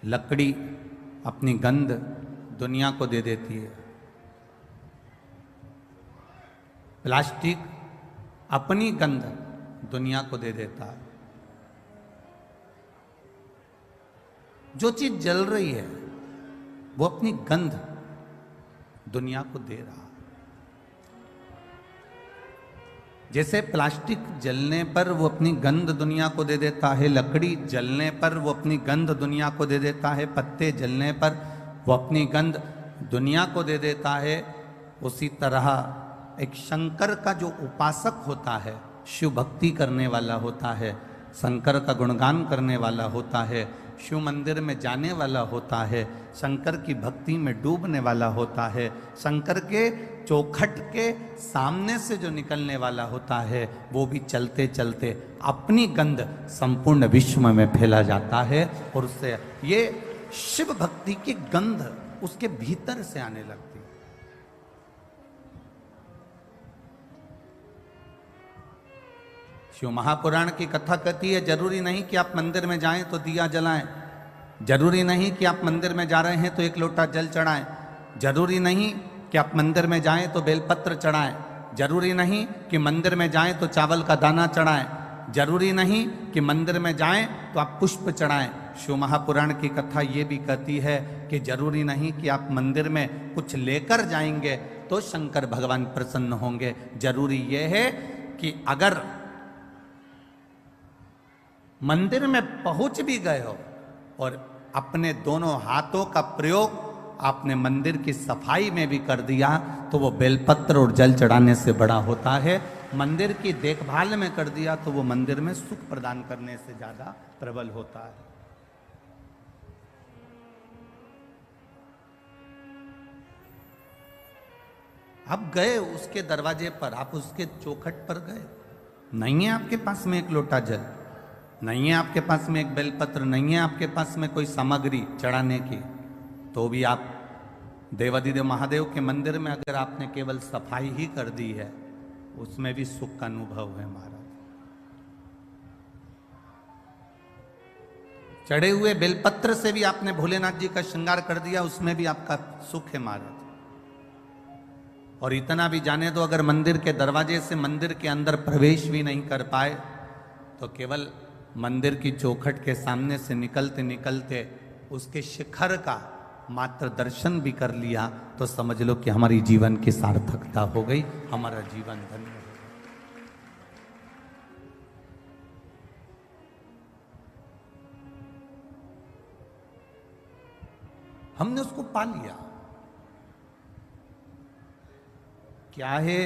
लकड़ी अपनी गंध दुनिया को दे देती है, प्लास्टिक अपनी गंध दुनिया को दे देता है। जो चीज जल रही है वो अपनी गंध दुनिया को दे रहा है। जैसे प्लास्टिक जलने पर वो अपनी गंध दुनिया को दे देता है, लकड़ी जलने पर वो अपनी गंध दुनिया को दे देता है, पत्ते जलने पर वो अपनी गंध दुनिया को दे देता है, उसी तरह एक शंकर का जो उपासक होता है, शिव भक्ति करने वाला होता है, शंकर का गुणगान करने वाला होता है, शिव मंदिर में जाने वाला होता है, शंकर की भक्ति में डूबने वाला होता है, शंकर के चौखट के सामने से जो निकलने वाला होता है, वो भी चलते चलते अपनी गंध संपूर्ण विश्व में फैला जाता है और उससे ये शिव भक्ति की गंध उसके भीतर से आने लगती है। शिव महापुराण की कथा कहती है जरूरी नहीं कि आप मंदिर में जाएं तो दिया जलाएं, जरूरी नहीं कि आप मंदिर में जा रहे हैं तो एक लोटा जल चढ़ाएं, जरूरी नहीं कि आप मंदिर में जाएं तो बेलपत्र चढ़ाएं, जरूरी नहीं कि मंदिर में जाएं तो चावल का दाना चढ़ाएं, जरूरी नहीं कि मंदिर में जाएं तो आप पुष्प चढ़ाएं। शिव महापुराण की कथा ये भी कहती है कि जरूरी नहीं कि आप मंदिर में कुछ लेकर जाएंगे तो शंकर भगवान प्रसन्न होंगे। जरूरी यह है कि अगर मंदिर में पहुंच भी गए हो और अपने दोनों हाथों का प्रयोग आपने मंदिर की सफाई में भी कर दिया तो वो बेलपत्र और जल चढ़ाने से बड़ा होता है। मंदिर की देखभाल में कर दिया तो वो मंदिर में सुख प्रदान करने से ज्यादा प्रबल होता है। आप गए उसके दरवाजे पर, आप उसके चौखट पर गए, नहीं है आपके पास में एक लोटा जल, नहीं है आपके पास में एक बेलपत्र, नहीं है आपके पास में कोई सामग्री चढ़ाने की, तो भी आप देवादिदेव महादेव के मंदिर में अगर आपने केवल सफाई ही कर दी है उसमें भी सुख का अनुभव है महाराज। चढ़े हुए बेलपत्र से भी आपने भोलेनाथ जी का श्रृंगार कर दिया, उसमें भी आपका सुख है महाराज। और इतना भी जाने दो, अगर मंदिर के दरवाजे से मंदिर के अंदर प्रवेश भी नहीं कर पाए तो केवल मंदिर की चौखट के सामने से निकलते निकलते उसके शिखर का मात्र दर्शन भी कर लिया तो समझ लो कि हमारी जीवन की सार्थकता हो गई, हमारा जीवन धन्य हो गया। हमने उसको पा लिया। क्या है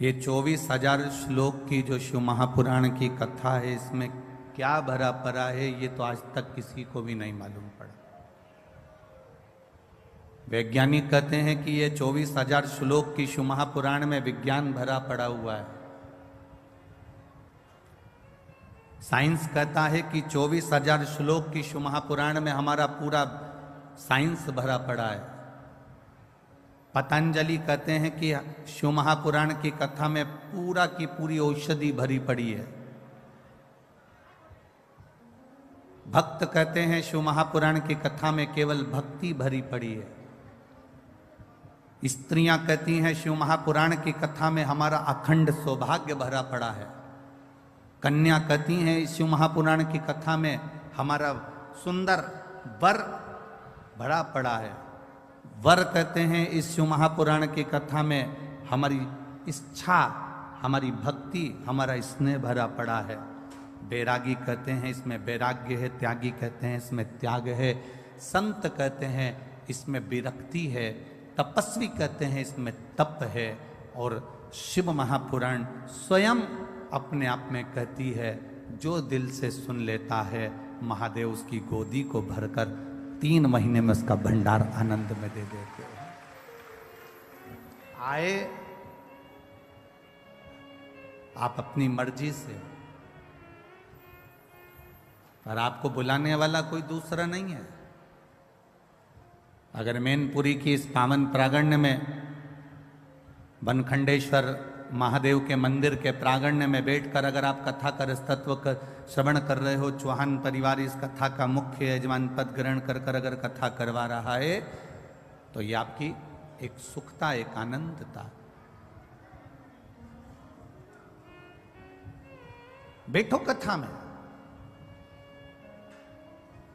ये 24,000 श्लोक की जो शिव महापुराण की कथा है, इसमें क्या भरा पड़ा है ये तो आज तक किसी को भी नहीं मालूम पड़ा। वैज्ञानिक कहते हैं कि ये 24,000 श्लोक की शिव महापुराण में विज्ञान भरा पड़ा हुआ है। साइंस कहता है कि 24,000 श्लोक की शिव महापुराण में हमारा पूरा साइंस भरा पड़ा है। पतंजलि कहते हैं कि शिव महापुराण की कथा में पूरा की पूरी औषधि भरी पड़ी है। भक्त कहते हैं शिव महापुराण की कथा में केवल भक्ति भरी पड़ी है। स्त्रियां कहती हैं शिव महापुराण की कथा में हमारा अखंड सौभाग्य भरा पड़ा है। कन्या कहती हैं शिव महापुराण की कथा में हमारा सुंदर वर भरा पड़ा है। वर कहते हैं इस शिव महापुराण की कथा में हमारी इच्छा, हमारी भक्ति, हमारा स्नेह भरा पड़ा है। बैरागी कहते हैं इसमें वैराग्य है। त्यागी कहते हैं इसमें त्याग है। संत कहते हैं इसमें विरक्ति है। तपस्वी कहते हैं इसमें तप है। और शिव महापुराण स्वयं अपने आप में कहती है जो दिल से सुन लेता है महादेव उसकी गोदी को भरकर 3 महीने में उसका भंडार आनंद में दे देते हैं। आए आप अपनी मर्जी से, पर आपको बुलाने वाला कोई दूसरा नहीं है। अगर मैनपुरी की इस पावन प्रांगण्य में बनखंडेश्वर महादेव के मंदिर के प्रांगण्य में बैठकर अगर आप कथा कर इस तत्व का श्रवण कर रहे हो, चौहान परिवार इस कथा का मुख्य यजमान पद ग्रहण कर कर अगर कथा करवा रहा है, तो ये आपकी एक सुखता, एक आनंदता। बैठो कथा में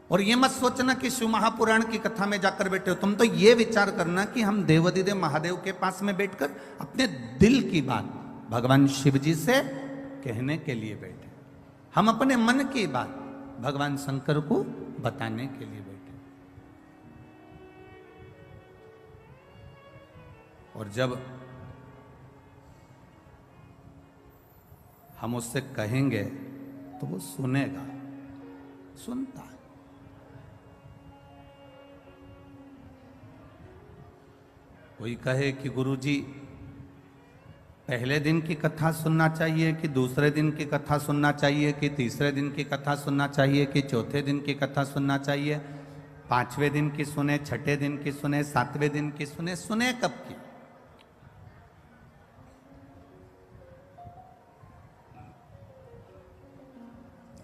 और ये मत सोचना कि शिव महापुराण की कथा में जाकर बैठे हो। तुम तो ये विचार करना कि हम देवाधिदेव महादेव के पास में बैठकर अपने दिल की बात भगवान शिव जी से कहने के लिए बैठे। हम अपने मन की बात भगवान शंकर को बताने के लिए बैठे। और जब हम उससे कहेंगे तो वो सुनेगा, सुनता है। कोई कहे कि गुरुजी पहले दिन की कथा सुनना चाहिए कि दूसरे दिन की कथा सुनना चाहिए कि तीसरे दिन की कथा सुनना चाहिए कि चौथे दिन की कथा सुनना चाहिए, 5वें दिन की सुने, 6ठे दिन की सुने, 7वें दिन की सुने, सुने कब की?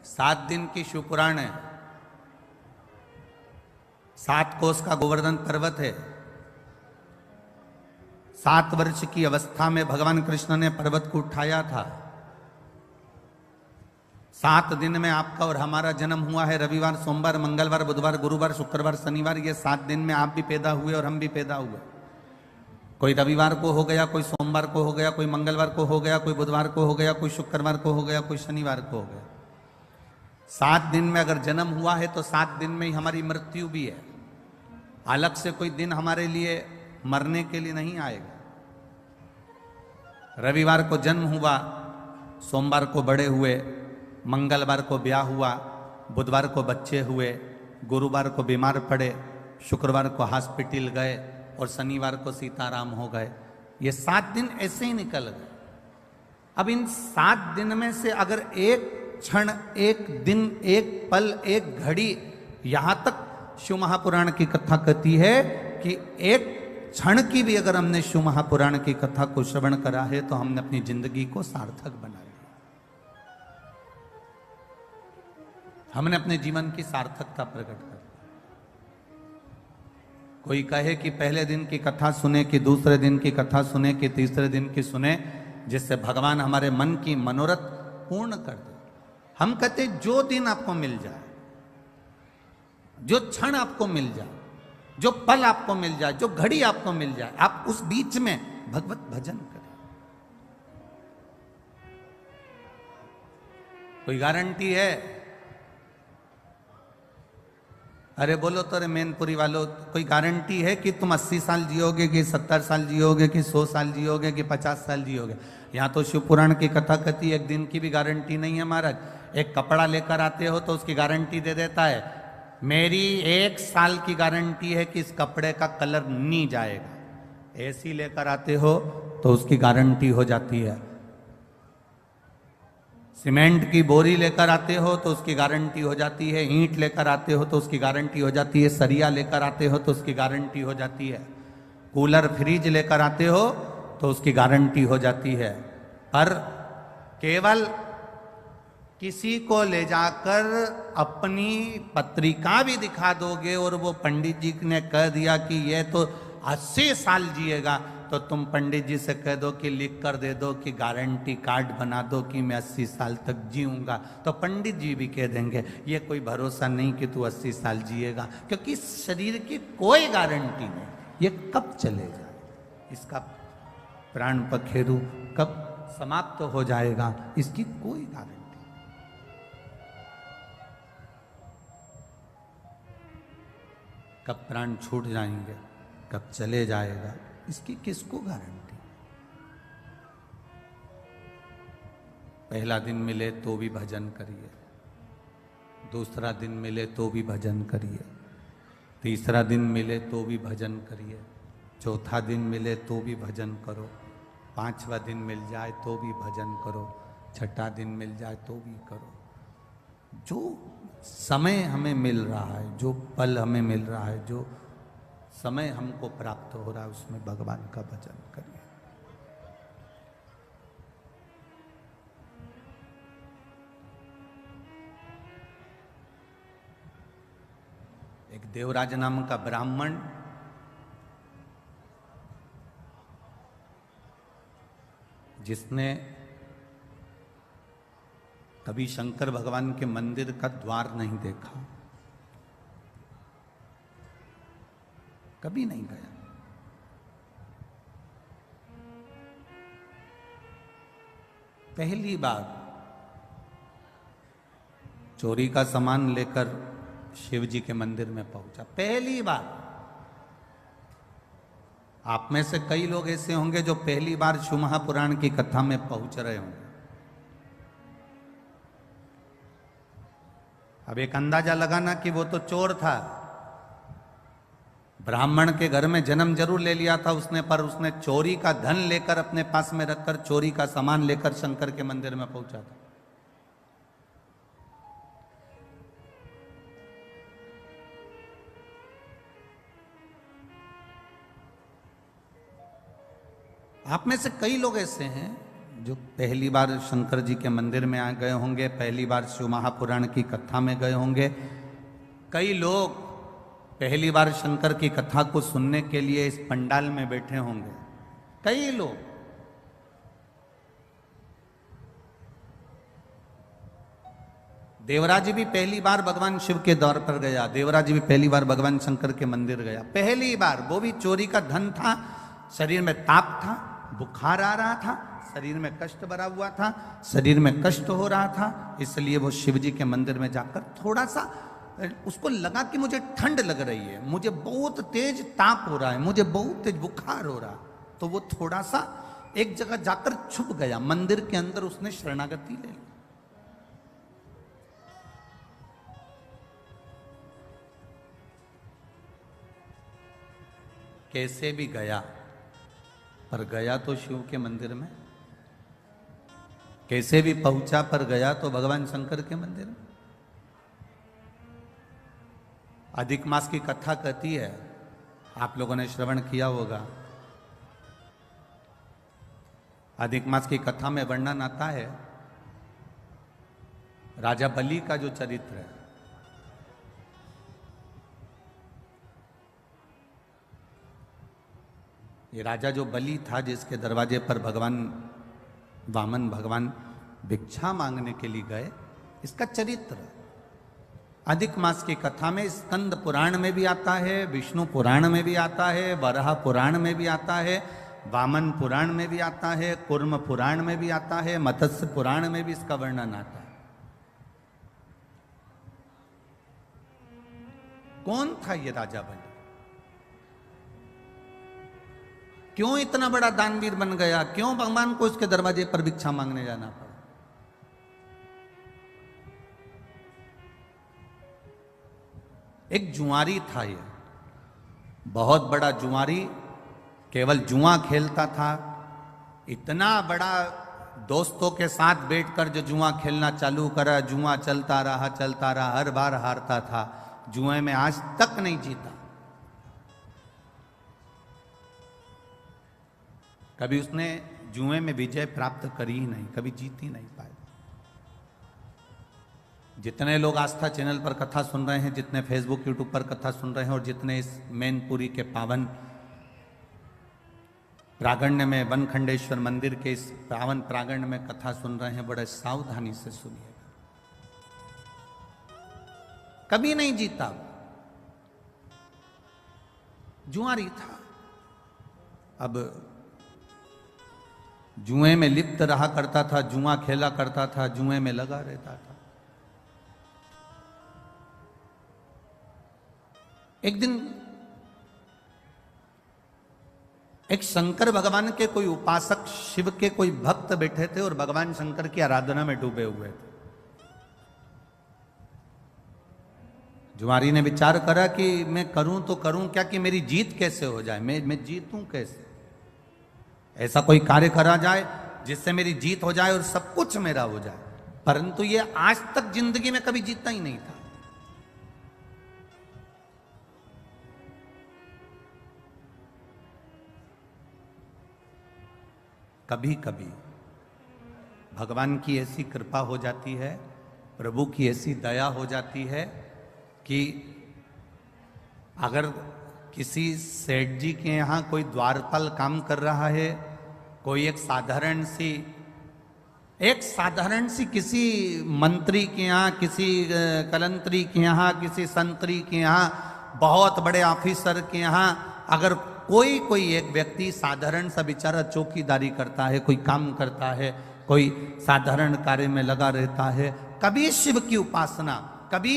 सात दिन की शिवपुराण है। 7 कोस का गोवर्धन पर्वत है। 7 वर्ष की अवस्था में भगवान कृष्ण ने पर्वत को उठाया था। 7 दिन में आपका और हमारा जन्म हुआ है। रविवार, सोमवार, मंगलवार, बुधवार, गुरुवार, शुक्रवार, शनिवार, ये 7 दिन में आप भी पैदा हुए और हम भी पैदा हुए। कोई रविवार को हो गया, कोई सोमवार को हो गया, कोई मंगलवार को हो गया, कोई बुधवार को हो गया, कोई शुक्रवार को हो गया, कोई शनिवार को हो गया। 7 दिन में अगर जन्म हुआ है तो 7 दिन में ही हमारी मृत्यु भी है। अलग से कोई दिन हमारे लिए मरने के लिए नहीं आएगा। रविवार को जन्म हुआ, सोमवार को बड़े हुए, मंगलवार को ब्याह हुआ, बुधवार को बच्चे हुए, गुरुवार को बीमार पड़े, शुक्रवार को हॉस्पिटल गए और शनिवार को सीताराम हो गए। ये 7 दिन ऐसे ही निकल गए। अब इन 7 दिन में से अगर एक क्षण, एक दिन, एक पल, एक घड़ी, यहां तक शिव महापुराण की कथा कहती है कि एक क्षण की भी अगर हमने शिव महापुराण की कथा को श्रवण करा है तो हमने अपनी जिंदगी को सार्थक बना लिया। हमने अपने जीवन की सार्थकता प्रकट कर। कोई कहे कि पहले दिन की कथा सुने कि दूसरे दिन की कथा सुने कि तीसरे दिन की सुने, जिससे भगवान हमारे मन की मनोरथ पूर्ण कर दे। हम कहते जो दिन आपको मिल जाए, जो क्षण आपको मिल जाए, जो पल आपको मिल जाए, जो घड़ी आपको मिल जाए, आप उस बीच में भगवत भजन करें। कोई गारंटी है? अरे बोलो तो, अरे मैनपुरी वालों, कोई गारंटी है कि तुम 80 साल जियोगे कि 70 साल जियोगे कि 100 साल जियोगे कि 50 साल जियोगे? यहाँ तो शिव पुराण की कथा कहती है एक दिन की भी गारंटी नहीं है महाराज। एक कपड़ा लेकर आते हो तो उसकी गारंटी दे देता है, मेरी 1 साल की गारंटी है कि इस कपड़े का कलर नहीं जाएगा। एसी लेकर आते हो तो उसकी गारंटी हो जाती है सीमेंट की बोरी लेकर आते हो तो उसकी गारंटी हो जाती है, ईंट लेकर आते हो तो उसकी गारंटी हो जाती है, सरिया लेकर आते हो तो उसकी गारंटी हो जाती है, कूलर फ्रिज लेकर आते हो तो उसकी गारंटी हो जाती है। पर केवल किसी को ले जाकर अपनी पत्रिका भी दिखा दोगे और वो पंडित जी ने कह दिया कि ये तो 80 साल जिएगा, तो तुम पंडित जी से कह दो कि लिख कर दे दो कि गारंटी कार्ड बना दो कि मैं 80 साल तक जीऊंगा, तो पंडित जी भी कह देंगे ये कोई भरोसा नहीं कि तू 80 साल जिएगा, क्योंकि शरीर की कोई गारंटी नहीं, ये कब चले जाए, इसका प्राण पखेरु कब समाप्त हो जाएगा, इसकी कोई गारंटी। कब प्राण छूट जाएंगे, कब चले जाएगा, इसकी किसको गारंटी। पहला दिन मिले तो भी भजन करिए, दूसरा दिन मिले तो भी भजन करिए, तीसरा दिन मिले तो भी भजन करिए, चौथा दिन मिले तो भी भजन करो, पांचवा दिन मिल जाए तो भी भजन करो, छठा दिन मिल जाए तो भी करो। जो समय हमें मिल रहा है, जो पल हमें मिल रहा है, जो समय हमको प्राप्त हो रहा है, उसमें भगवान का भजन करिए। एक देवराज नाम का ब्राह्मण जिसने कभी शंकर भगवान के मंदिर का द्वार नहीं देखा, कभी नहीं गया, पहली बार चोरी का सामान लेकर शिव जी के मंदिर में पहुंचा, पहली बार। आप में से कई लोग ऐसे होंगे जो पहली बार शिव महापुराण की कथा में पहुंच रहे होंगे। अब एक अंदाजा लगाना कि वो तो चोर था, ब्राह्मण के घर में जन्म जरूर ले लिया था उसने, पर उसने चोरी का धन लेकर अपने पास में रखकर चोरी का सामान लेकर शंकर के मंदिर में पहुंचा था। आप में से कई लोग ऐसे हैं जो पहली बार शंकर जी के मंदिर में आ गए होंगे, पहली बार शिव महापुराण की कथा में गए होंगे। कई लोग पहली बार शंकर की कथा को सुनने के लिए इस पंडाल में बैठे होंगे, कई लोग। देवराज भी पहली बार भगवान शिव के दौर पर गया, देवराज भी पहली बार भगवान शंकर के मंदिर गया, पहली बार। वो भी चोरी का धन था, शरीर में ताप था, बुखार आ रहा था, शरीर में कष्ट भरा हुआ था, शरीर में कष्ट हो रहा था, इसलिए वो शिव जी के मंदिर में जाकर थोड़ा सा उसको लगा कि मुझे ठंड लग रही है, मुझे बहुत तेज ताप हो रहा है, मुझे बहुत तेज बुखार हो रहा, तो वो थोड़ा सा एक जगह जाकर छुप गया, मंदिर के अंदर उसने शरणागति ले ली। कैसे भी गया, पर गया तो शिव के मंदिर में, कैसे भी पहुंचा पर गया तो भगवान शंकर के मंदिर में। अधिक मास की कथा कहती है, आप लोगों ने श्रवण किया होगा। अधिक मास की कथा में वर्णन आता है राजा बलि का जो चरित्र है। ये राजा जो बलि था, जिसके दरवाजे पर भगवान वामन भगवान भिक्षा मांगने के लिए गए, इसका चरित्र अधिक मास की कथा में स्कंद पुराण में भी आता है, विष्णु पुराण में भी आता है, वराह पुराण में भी आता है, वामन पुराण में भी आता है, कूर्म पुराण में भी आता है, मत्स्य पुराण में भी इसका वर्णन आता है। कौन था ये राजा बलि? क्यों इतना बड़ा दानवीर बन गया? क्यों भगवान को इसके दरवाजे पर भिक्षा मांगने जाना पड़ा? एक जुआरी था ये, बहुत बड़ा जुआरी, केवल जुआ खेलता था, इतना बड़ा दोस्तों के साथ बैठकर जो जुआ खेलना चालू करा, जुआ चलता रहा, हर बार हारता था। जुए में आज तक नहीं जीता। कभी उसने जुए में विजय प्राप्त करी ही नहीं, कभी जीत ही नहीं पाए। जितने लोग आस्था चैनल पर कथा सुन रहे हैं, जितने फेसबुक यूट्यूब पर कथा सुन रहे हैं, और जितने इस मैनपुरी के पावन प्रांगण में, वनखंडेश्वर मंदिर के इस पावन प्रांगण में कथा सुन रहे हैं, बड़े सावधानी से सुनिए। कभी नहीं जीता, जुआरी था। अब जुए में लिप्त रहा करता था, जुआ खेला करता था, जुए में लगा रहता था। एक दिन एक शंकर भगवान के कोई उपासक, शिव के कोई भक्त बैठे थे और भगवान शंकर की आराधना में डूबे हुए थे। जुआरी ने विचार करा कि मैं करूं तो करूं क्या, कि मेरी जीत कैसे हो जाए, मैं जीतूं कैसे। ऐसा कोई कार्य करा जाए जिससे मेरी जीत हो जाए और सब कुछ मेरा हो जाए। परंतु ये आज तक जिंदगी में कभी जीता ही नहीं था। कभी कभी भगवान की ऐसी कृपा हो जाती है, प्रभु की ऐसी दया हो जाती है कि अगर किसी सेठ जी के यहाँ कोई द्वारपाल काम कर रहा है, कोई एक साधारण सी किसी मंत्री के यहाँ, किसी कलंतरी के यहाँ, किसी संतरी के यहाँ, बहुत बड़े ऑफिसर के यहाँ अगर कोई एक व्यक्ति साधारण सा बेचारा चौकीदारी करता है, कोई काम करता है, कोई साधारण कार्य में लगा रहता है, कभी शिव की उपासना, कभी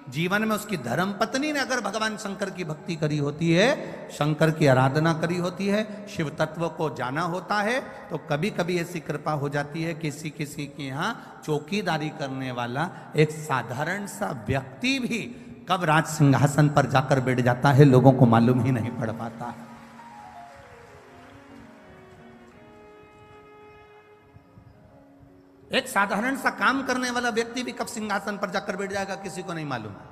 जीवन में उसकी धर्म पत्नी ने अगर भगवान शंकर की भक्ति करी होती है, शंकर की आराधना करी होती है, शिव तत्व को जाना होता है, तो कभी कभी ऐसी कृपा हो जाती है किसी के यहाँ चौकीदारी करने वाला एक साधारण सा व्यक्ति भी कब राज सिंहासन पर जाकर बैठ जाता है, लोगों को मालूम ही नहीं पड़ पाता। एक साधारण सा काम करने वाला व्यक्ति भी कब सिंहासन पर जाकर बैठ जाएगा, किसी को नहीं मालूम है।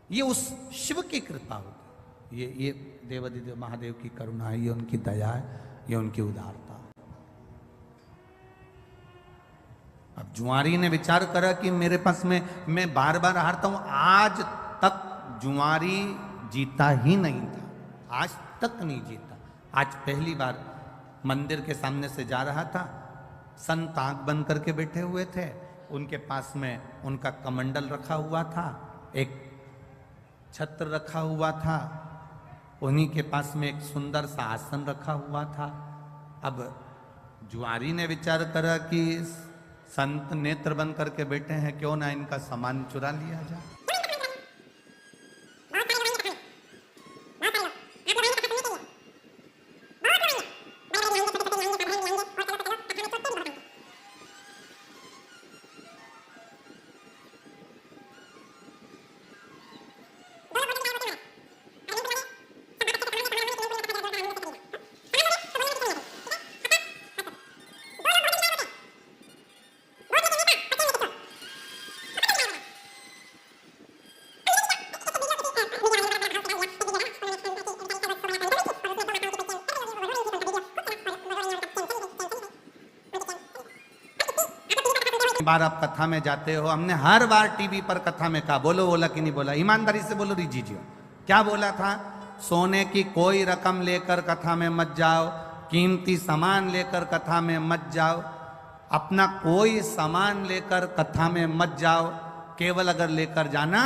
ये उस शिव की कृपा होती है, ये देवाधिदेव महादेव की करुणा है, ये उनकी दया है, ये उनकी उदारता। अब जुआरी ने विचार करा कि मेरे पास में मैं बार बार हारता हूं। आज तक जुआरी जीता ही नहीं था, आज तक नहीं जीता। आज पहली बार मंदिर के सामने से जा रहा था, संत आंख बंद करके बैठे हुए थे, उनके पास में उनका कमंडल रखा हुआ था, एक छत्र रखा हुआ था, उन्हीं के पास में एक सुंदर सा आसन रखा हुआ था। अब जुआरी ने विचार करा कि संत नेत्र बंद करके बैठे हैं, क्यों ना इनका सामान चुरा लिया जाए। बार आप कथा में जाते हो, हमने हर बार टीवी पर कथा में कहा, बोला कि नहीं बोला, ईमानदारी से बोलो रिजीजियो, क्या बोला था? सोने की कोई रकम लेकर कथा में मत जाओ, कीमती सामान लेकर कथा में मत जाओ, अपना कोई सामान लेकर कथा में मत जाओ। केवल अगर लेकर जाना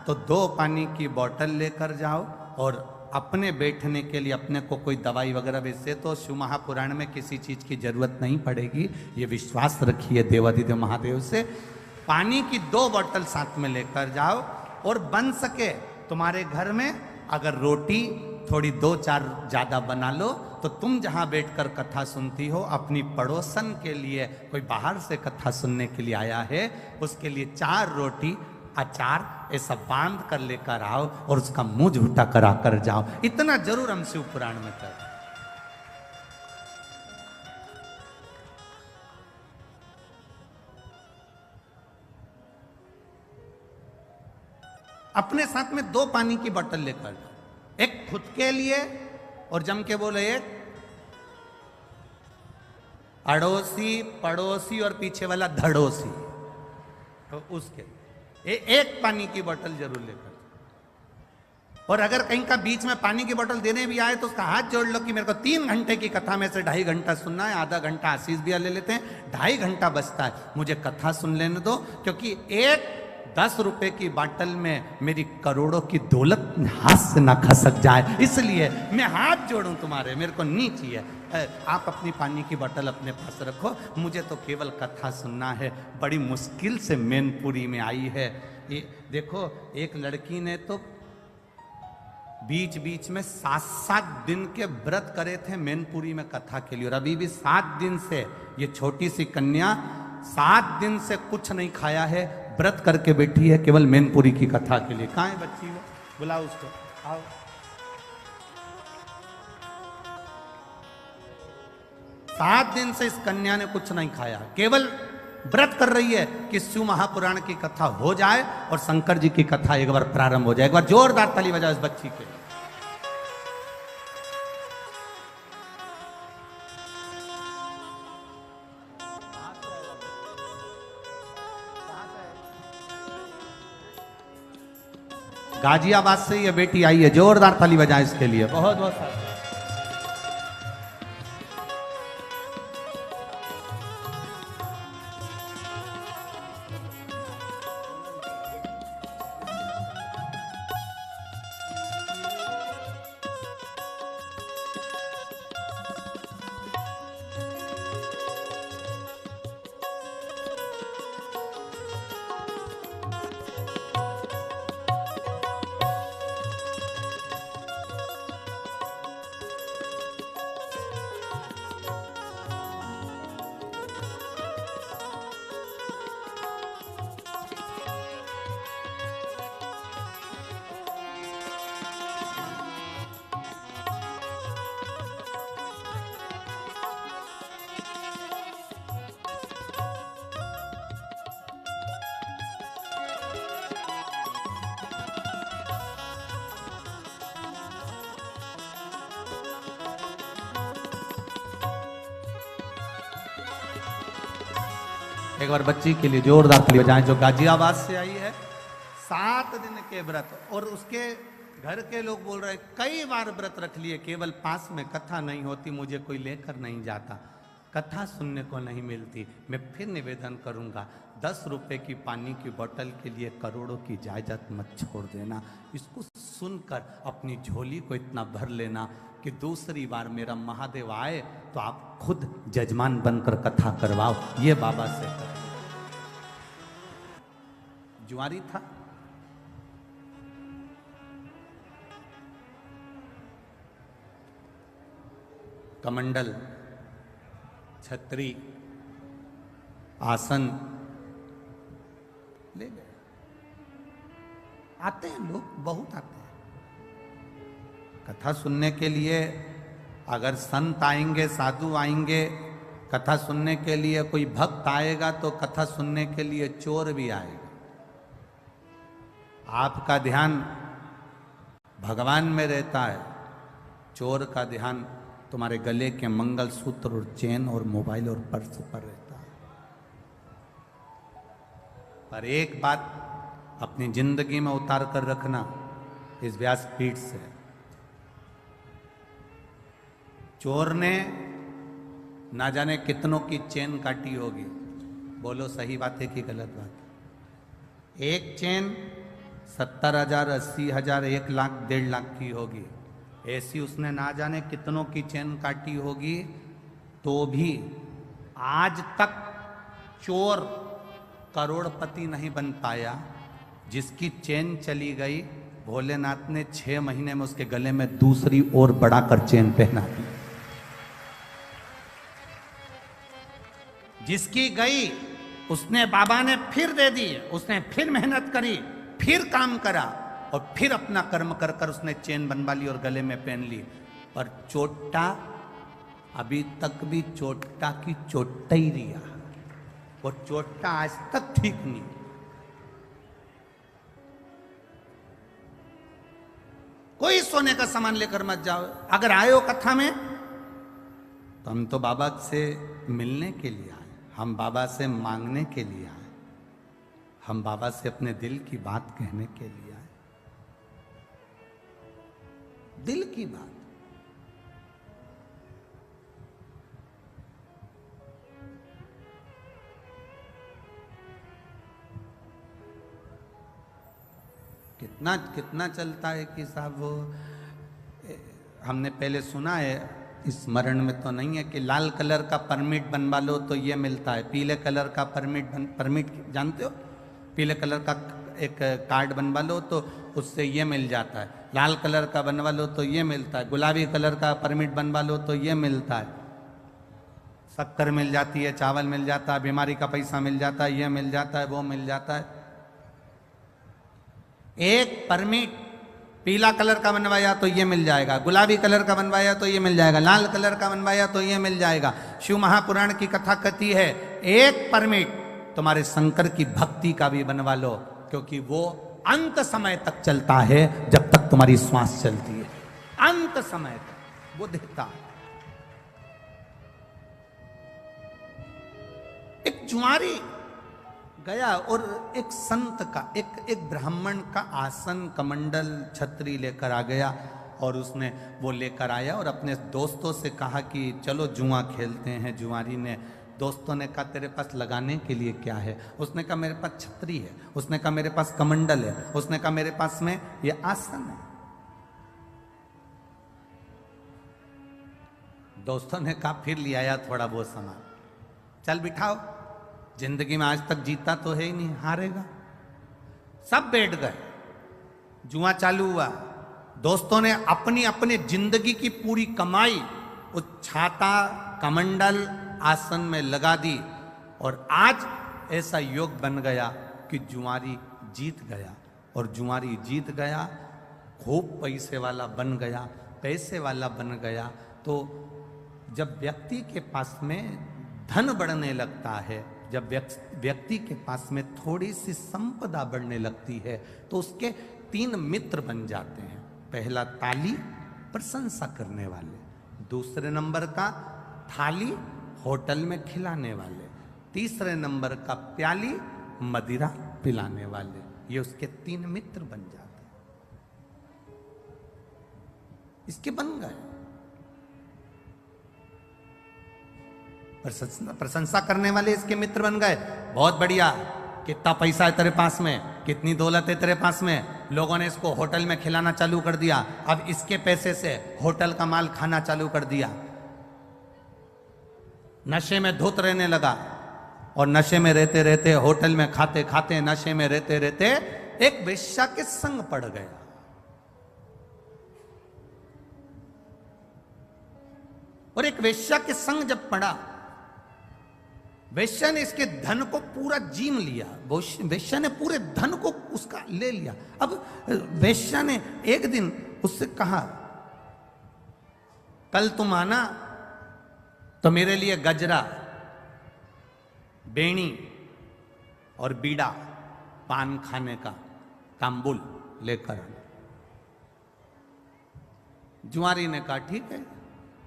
तो 2 पानी की बोतल लेकर जाओ, और अपने बैठने के लिए अपने को कोई दवाई वगैरह, वैसे तो शिव महापुराण में किसी चीज की जरूरत नहीं पड़ेगी, ये विश्वास रखिए देवाधिदेव महादेव से। पानी की 2 बोतल साथ में लेकर जाओ, और बन सके तुम्हारे घर में अगर रोटी थोड़ी 2-4 ज्यादा बना लो, तो तुम जहां बैठकर कथा सुनती हो, अपनी पड़ोसन के लिए, कोई बाहर से कथा सुनने के लिए आया है, उसके लिए 4 रोटी अचार ऐसा बांध कर लेकर आओ और उसका मुंह झूठा करा कर जाओ। इतना जरूर हम शिव पुराण में कर। अपने साथ में 2 पानी की बोतल लेकर जाओ, एक खुद के लिए और जम के बोले एक अड़ोसी पड़ोसी और पीछे वाला धड़ोसी, तो उसके एक पानी की बोतल जरूर लेकर। और अगर कहीं का बीच में पानी की बोतल देने भी आए तो उसका हाथ जोड़ लो कि मेरे को 3 घंटे की कथा में से 2.5 घंटा सुनना है, आधा घंटा आशीष भी ले लेते हैं, 2.5 घंटा बचता है, मुझे कथा सुन लेने दो, क्योंकि एक 10 रुपए की बोतल में मेरी करोड़ों की दौलत हाथ से ना खसक जाए, इसलिए मैं हाथ जोड़ूं तुम्हारे, मेरे को नहीं चाहिए। आप अपनी पानी की बोतल अपने पास रखो, मुझे तो केवल कथा सुनना है। बड़ी मुश्किल से मैनपुरी में आई है ये देखो, एक लड़की ने तो बीच बीच में 7-7 दिन के व्रत करे थे मैनपुरी में कथा के लिए, और अभी भी 7 दिन से ये छोटी सी कन्या 7 दिन से कुछ नहीं खाया है, व्रत करके बैठी है केवल मैनपुरी की कथा के लिए। कहाँ है बच्ची वो, बुलाओ उसको, आओ। सात दिन से इस कन्या ने कुछ नहीं खाया, केवल व्रत कर रही है कि शिव महापुराण की कथा हो जाए और शंकर जी की कथा एक बार प्रारंभ हो जाए। एक बार जोरदार ताली बजाओ इस बच्ची के। गाजियाबाद से ये बेटी आई है, जोरदार ताली बजाएं इसके लिए। बहुत बहुत सारा एक बार बच्ची के लिए जोरदार ताली बजाएं जो गाजियाबाद से आई है। 7 दिन के व्रत, और उसके घर के लोग बोल रहे कई बार व्रत रख लिए, केवल पास में कथा नहीं होती, मुझे कोई लेकर नहीं जाता, कथा सुनने को नहीं मिलती। मैं फिर निवेदन करूंगा, 10 रुपए की पानी की बोतल के लिए करोड़ों की जायदाद मत छोड़ देना। इसको सुनकर अपनी झोली को इतना भर लेना कि दूसरी बार मेरा महादेव आए तो आप खुद जजमान बनकर कथा करवाओ। ये बाबा से जुआरी था, कमंडल, छतरी, आसन ले गए। आते हैं लोग, बहुत आते हैं कथा सुनने के लिए। अगर संत आएंगे, साधु आएंगे कथा सुनने के लिए, कोई भक्त आएगा तो कथा सुनने के लिए चोर भी आएगा। आपका ध्यान भगवान में रहता है, चोर का ध्यान तुम्हारे गले के मंगलसूत्र और चेन और मोबाइल और पर्स पर रहता है। पर एक बात अपनी जिंदगी में उतार कर रखना इस व्यासपीठ से, चोर ने ना जाने कितनों की चेन काटी होगी, बोलो सही बात है कि गलत बात है। एक चेन 70,000, 80,000, 1 लाख, 1.5 लाख की होगी, ऐसी उसने ना जाने कितनों की चेन काटी होगी। तो भी आज तक चोर करोड़पति नहीं बन पाया। जिसकी चेन चली गई, भोलेनाथ ने 6 महीने में उसके गले में दूसरी और बढ़ाकर चेन पहना दी। जिसकी गई उसने बाबा ने फिर दे दी, उसने फिर मेहनत करी, फिर काम करा और फिर अपना कर्म कर कर उसने चेन बनवा ली और गले में पहन ली। पर चोटा अभी तक भी चोटा की चोटा ही रिया, वो चोटा आज तक ठीक नहीं। कोई सोने का सामान लेकर मत जाओ। अगर आए हो कथा में तो हम तो बाबा से मिलने के लिए आए, हम बाबा से मांगने के लिए आए, हम बाबा से अपने दिल की बात कहने के लिए आए। दिल की बात। कितना कितना चलता है कि साहब वो हमने पहले सुना है, स्मरण में तो नहीं है, कि लाल कलर का परमिट बनवा लो तो ये मिलता है, पीले कलर का परमिट जानते हो, पीले कलर का एक कार्ड बनवा लो तो उससे ये मिल जाता है, लाल कलर का बनवा लो तो ये मिलता है, गुलाबी कलर का परमिट बनवा लो तो ये मिलता है, शक्कर मिल जाती है, चावल मिल जाता है, बीमारी का पैसा मिल जाता है, ये मिल जाता है, वो मिल जाता है। एक परमिट पीला कलर का बनवाया तो ये मिल जाएगा, गुलाबी कलर का बनवाया तो ये मिल जाएगा, लाल कलर का बनवाया तो ये मिल जाएगा। शिव महापुराण की कथा कहती है एक परमिट तुम्हारे शंकर की भक्ति का भी बनवा लो, क्योंकि वो अंत समय तक चलता है, जब तक तुम्हारी श्वास चलती है, अंत समय तक वो देता है। एक जुआरी गया और एक संत का एक ब्राह्मण का आसन कमंडल छतरी लेकर आ गया, और उसने वो लेकर आया और अपने दोस्तों से कहा कि चलो जुआ खेलते हैं। जुआरी ने, दोस्तों ने कहा तेरे पास लगाने के लिए क्या है? उसने कहा मेरे पास छतरी है, उसने कहा मेरे पास कमंडल है, उसने कहा मेरे पास में ये आसन है। दोस्तों ने कहा फिर ले आया थोड़ा बहुत सामान, चल बिठाओ, जिंदगी में आज तक जीता तो है ही नहीं, हारेगा। सब बैठ गए, जुआ चालू हुआ। दोस्तों ने अपनी अपनी जिंदगी की पूरी कमाई उस छाता कमंडल आसन में लगा दी, और आज ऐसा योग बन गया कि जुआरी जीत गया, और जुआरी जीत गया, खूब पैसे वाला बन गया, पैसे वाला बन गया। तो जब व्यक्ति के पास में धन बढ़ने लगता है, जब व्यक्ति के पास में थोड़ी सी संपदा बढ़ने लगती है, तो उसके 3 मित्र बन जाते हैं। पहला ताली, प्रशंसा करने वाले, दूसरे नंबर का थाली, होटल में खिलाने वाले, तीसरे नंबर का प्याली, मदिरा पिलाने वाले। ये उसके 3 मित्र बन जाते हैं। इसके बन गए। प्रशंसा करने वाले इसके मित्र बन गए, बहुत बढ़िया, कितना पैसा है तेरे पास में, कितनी दौलत है तेरे पास में। लोगों ने इसको होटल में खिलाना चालू कर दिया, अब इसके पैसे से होटल का माल खाना चालू कर दिया। नशे में धुत रहने लगा, और नशे में रहते रहते, होटल में खाते खाते, नशे में रहते रहते एक वेश्या के संग पड़ गया। और एक वेश्या के संग जब पड़ा, वेश्या ने इसके धन को पूरा जीम लिया, वेश्या ने पूरे धन को उसका ले लिया। अब वेश्या ने एक दिन उससे कहा, कल तुम आना तो मेरे लिए गजरा, बेणी और बीड़ा, पान खाने का तांबुल लेकर आना। जुआरी ने कहा ठीक है,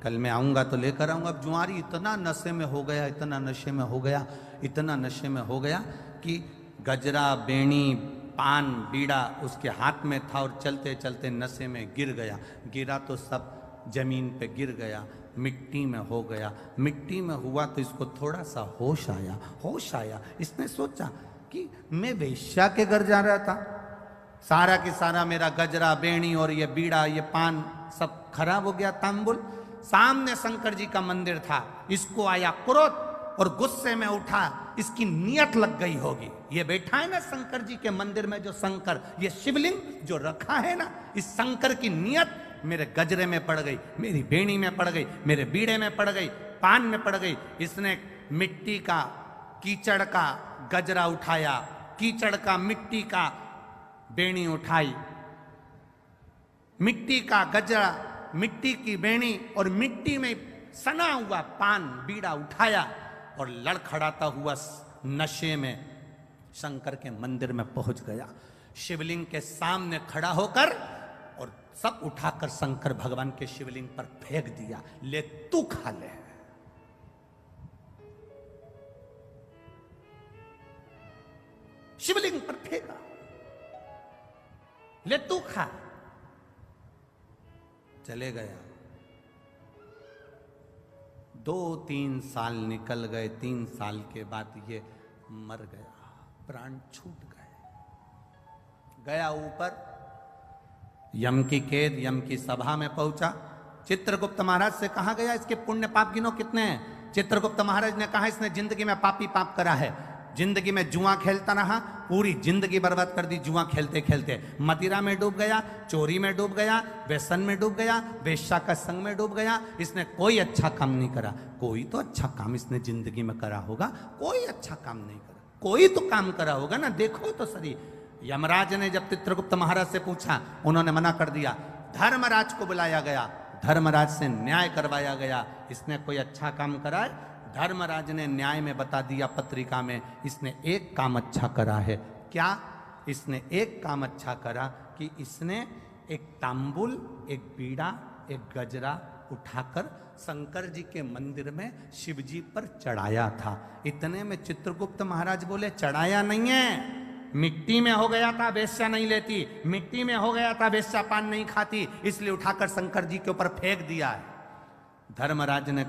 कल मैं आऊंगा तो लेकर आऊंगा। अब जुआरी इतना नशे में हो गया, इतना नशे में हो गया, इतना नशे में हो गया कि गजरा, बेणी, पान, बीड़ा उसके हाथ में था, और चलते चलते नशे में गिर गया। गिरा तो सब जमीन पे गिर गया, मिट्टी में हो गया। मिट्टी में हुआ तो इसको थोड़ा सा होश आया। होश आया, इसने सोचा कि मैं वेश्या के घर जा रहा था, सारा की सारा मेरा गजरा, बेणी और ये बीड़ा, ये पान सब खराब हो गया, तांबुल। सामने शंकर जी का मंदिर था, इसको आया क्रोध और गुस्से में उठा, इसकी नियत लग गई होगी। ये बैठा है ना शंकर जी के मंदिर में, जो शंकर, ये शिवलिंग जो रखा है ना, इस शंकर की नियत मेरे गजरे में पड़ गई, मेरी बेणी में पड़ गई, मेरे बीड़े में पड़ गई, पान में पड़ गई। इसने मिट्टी का, कीचड़ का गजरा उठाया, कीचड़ का, मिट्टी का बेणी उठाई, मिट्टी का गजरा, मिट्टी की बेणी और मिट्टी में सना हुआ पान, बीड़ा उठाया, और लड़खड़ाता हुआ नशे में शंकर के मंदिर में पहुंच गया। शिवलिंग के सामने खड़ा होकर और सब उठाकर शंकर भगवान के शिवलिंग पर फेंक दिया। ले तू खा ले। शिवलिंग पर फेंका, ले तू खा। चले गया। 2-3 साल निकल गए। 3 साल के बाद ये मर गया, प्राण छूट गए। गया ऊपर, यम की कैद, यम की सभा में पहुंचा। चित्रगुप्त महाराज से कहा गया इसके पुण्य पाप गिनो कितने हैं। चित्रगुप्त महाराज ने कहा इसने जिंदगी में पापी पाप करा है। जिंदगी में जुआ खेलता रहा, पूरी जिंदगी बर्बाद कर दी जुआ खेलते खेलते। मदिरा में डूब गया, चोरी में डूब गया, व्यसन में डूब गया, वेश्या का संग में डूब गया। इसने कोई अच्छा काम नहीं करा। कोई तो अच्छा काम इसने जिंदगी में करा होगा। कोई अच्छा काम नहीं करा, कोई तो काम करा होगा ना, देखो तो सही। यमराज ने जब चित्रगुप्त महाराज से पूछा, उन्होंने मना कर दिया। धर्मराज को बुलाया गया, धर्मराज से न्याय करवाया गया। इसने कोई अच्छा काम करा है? धर्मराज ने न्याय में बता दिया पत्रिका में, इसने एक काम अच्छा करा है। क्या? इसने एक काम अच्छा करा कि इसने एक तांबुल, एक बीड़ा, एक गजरा उठाकर शंकर जी के मंदिर में शिव जी पर चढ़ाया था। इतने में चित्रगुप्त महाराज बोले चढ़ाया नहीं है, मिट्टी में हो गया था, वेश्या नहीं लेती। मिट्टी में हो गया था, वेश्या पान नहीं खाती, इसलिए उठाकर शंकर जी के ऊपर फेंक दिया है। धर्मराज ने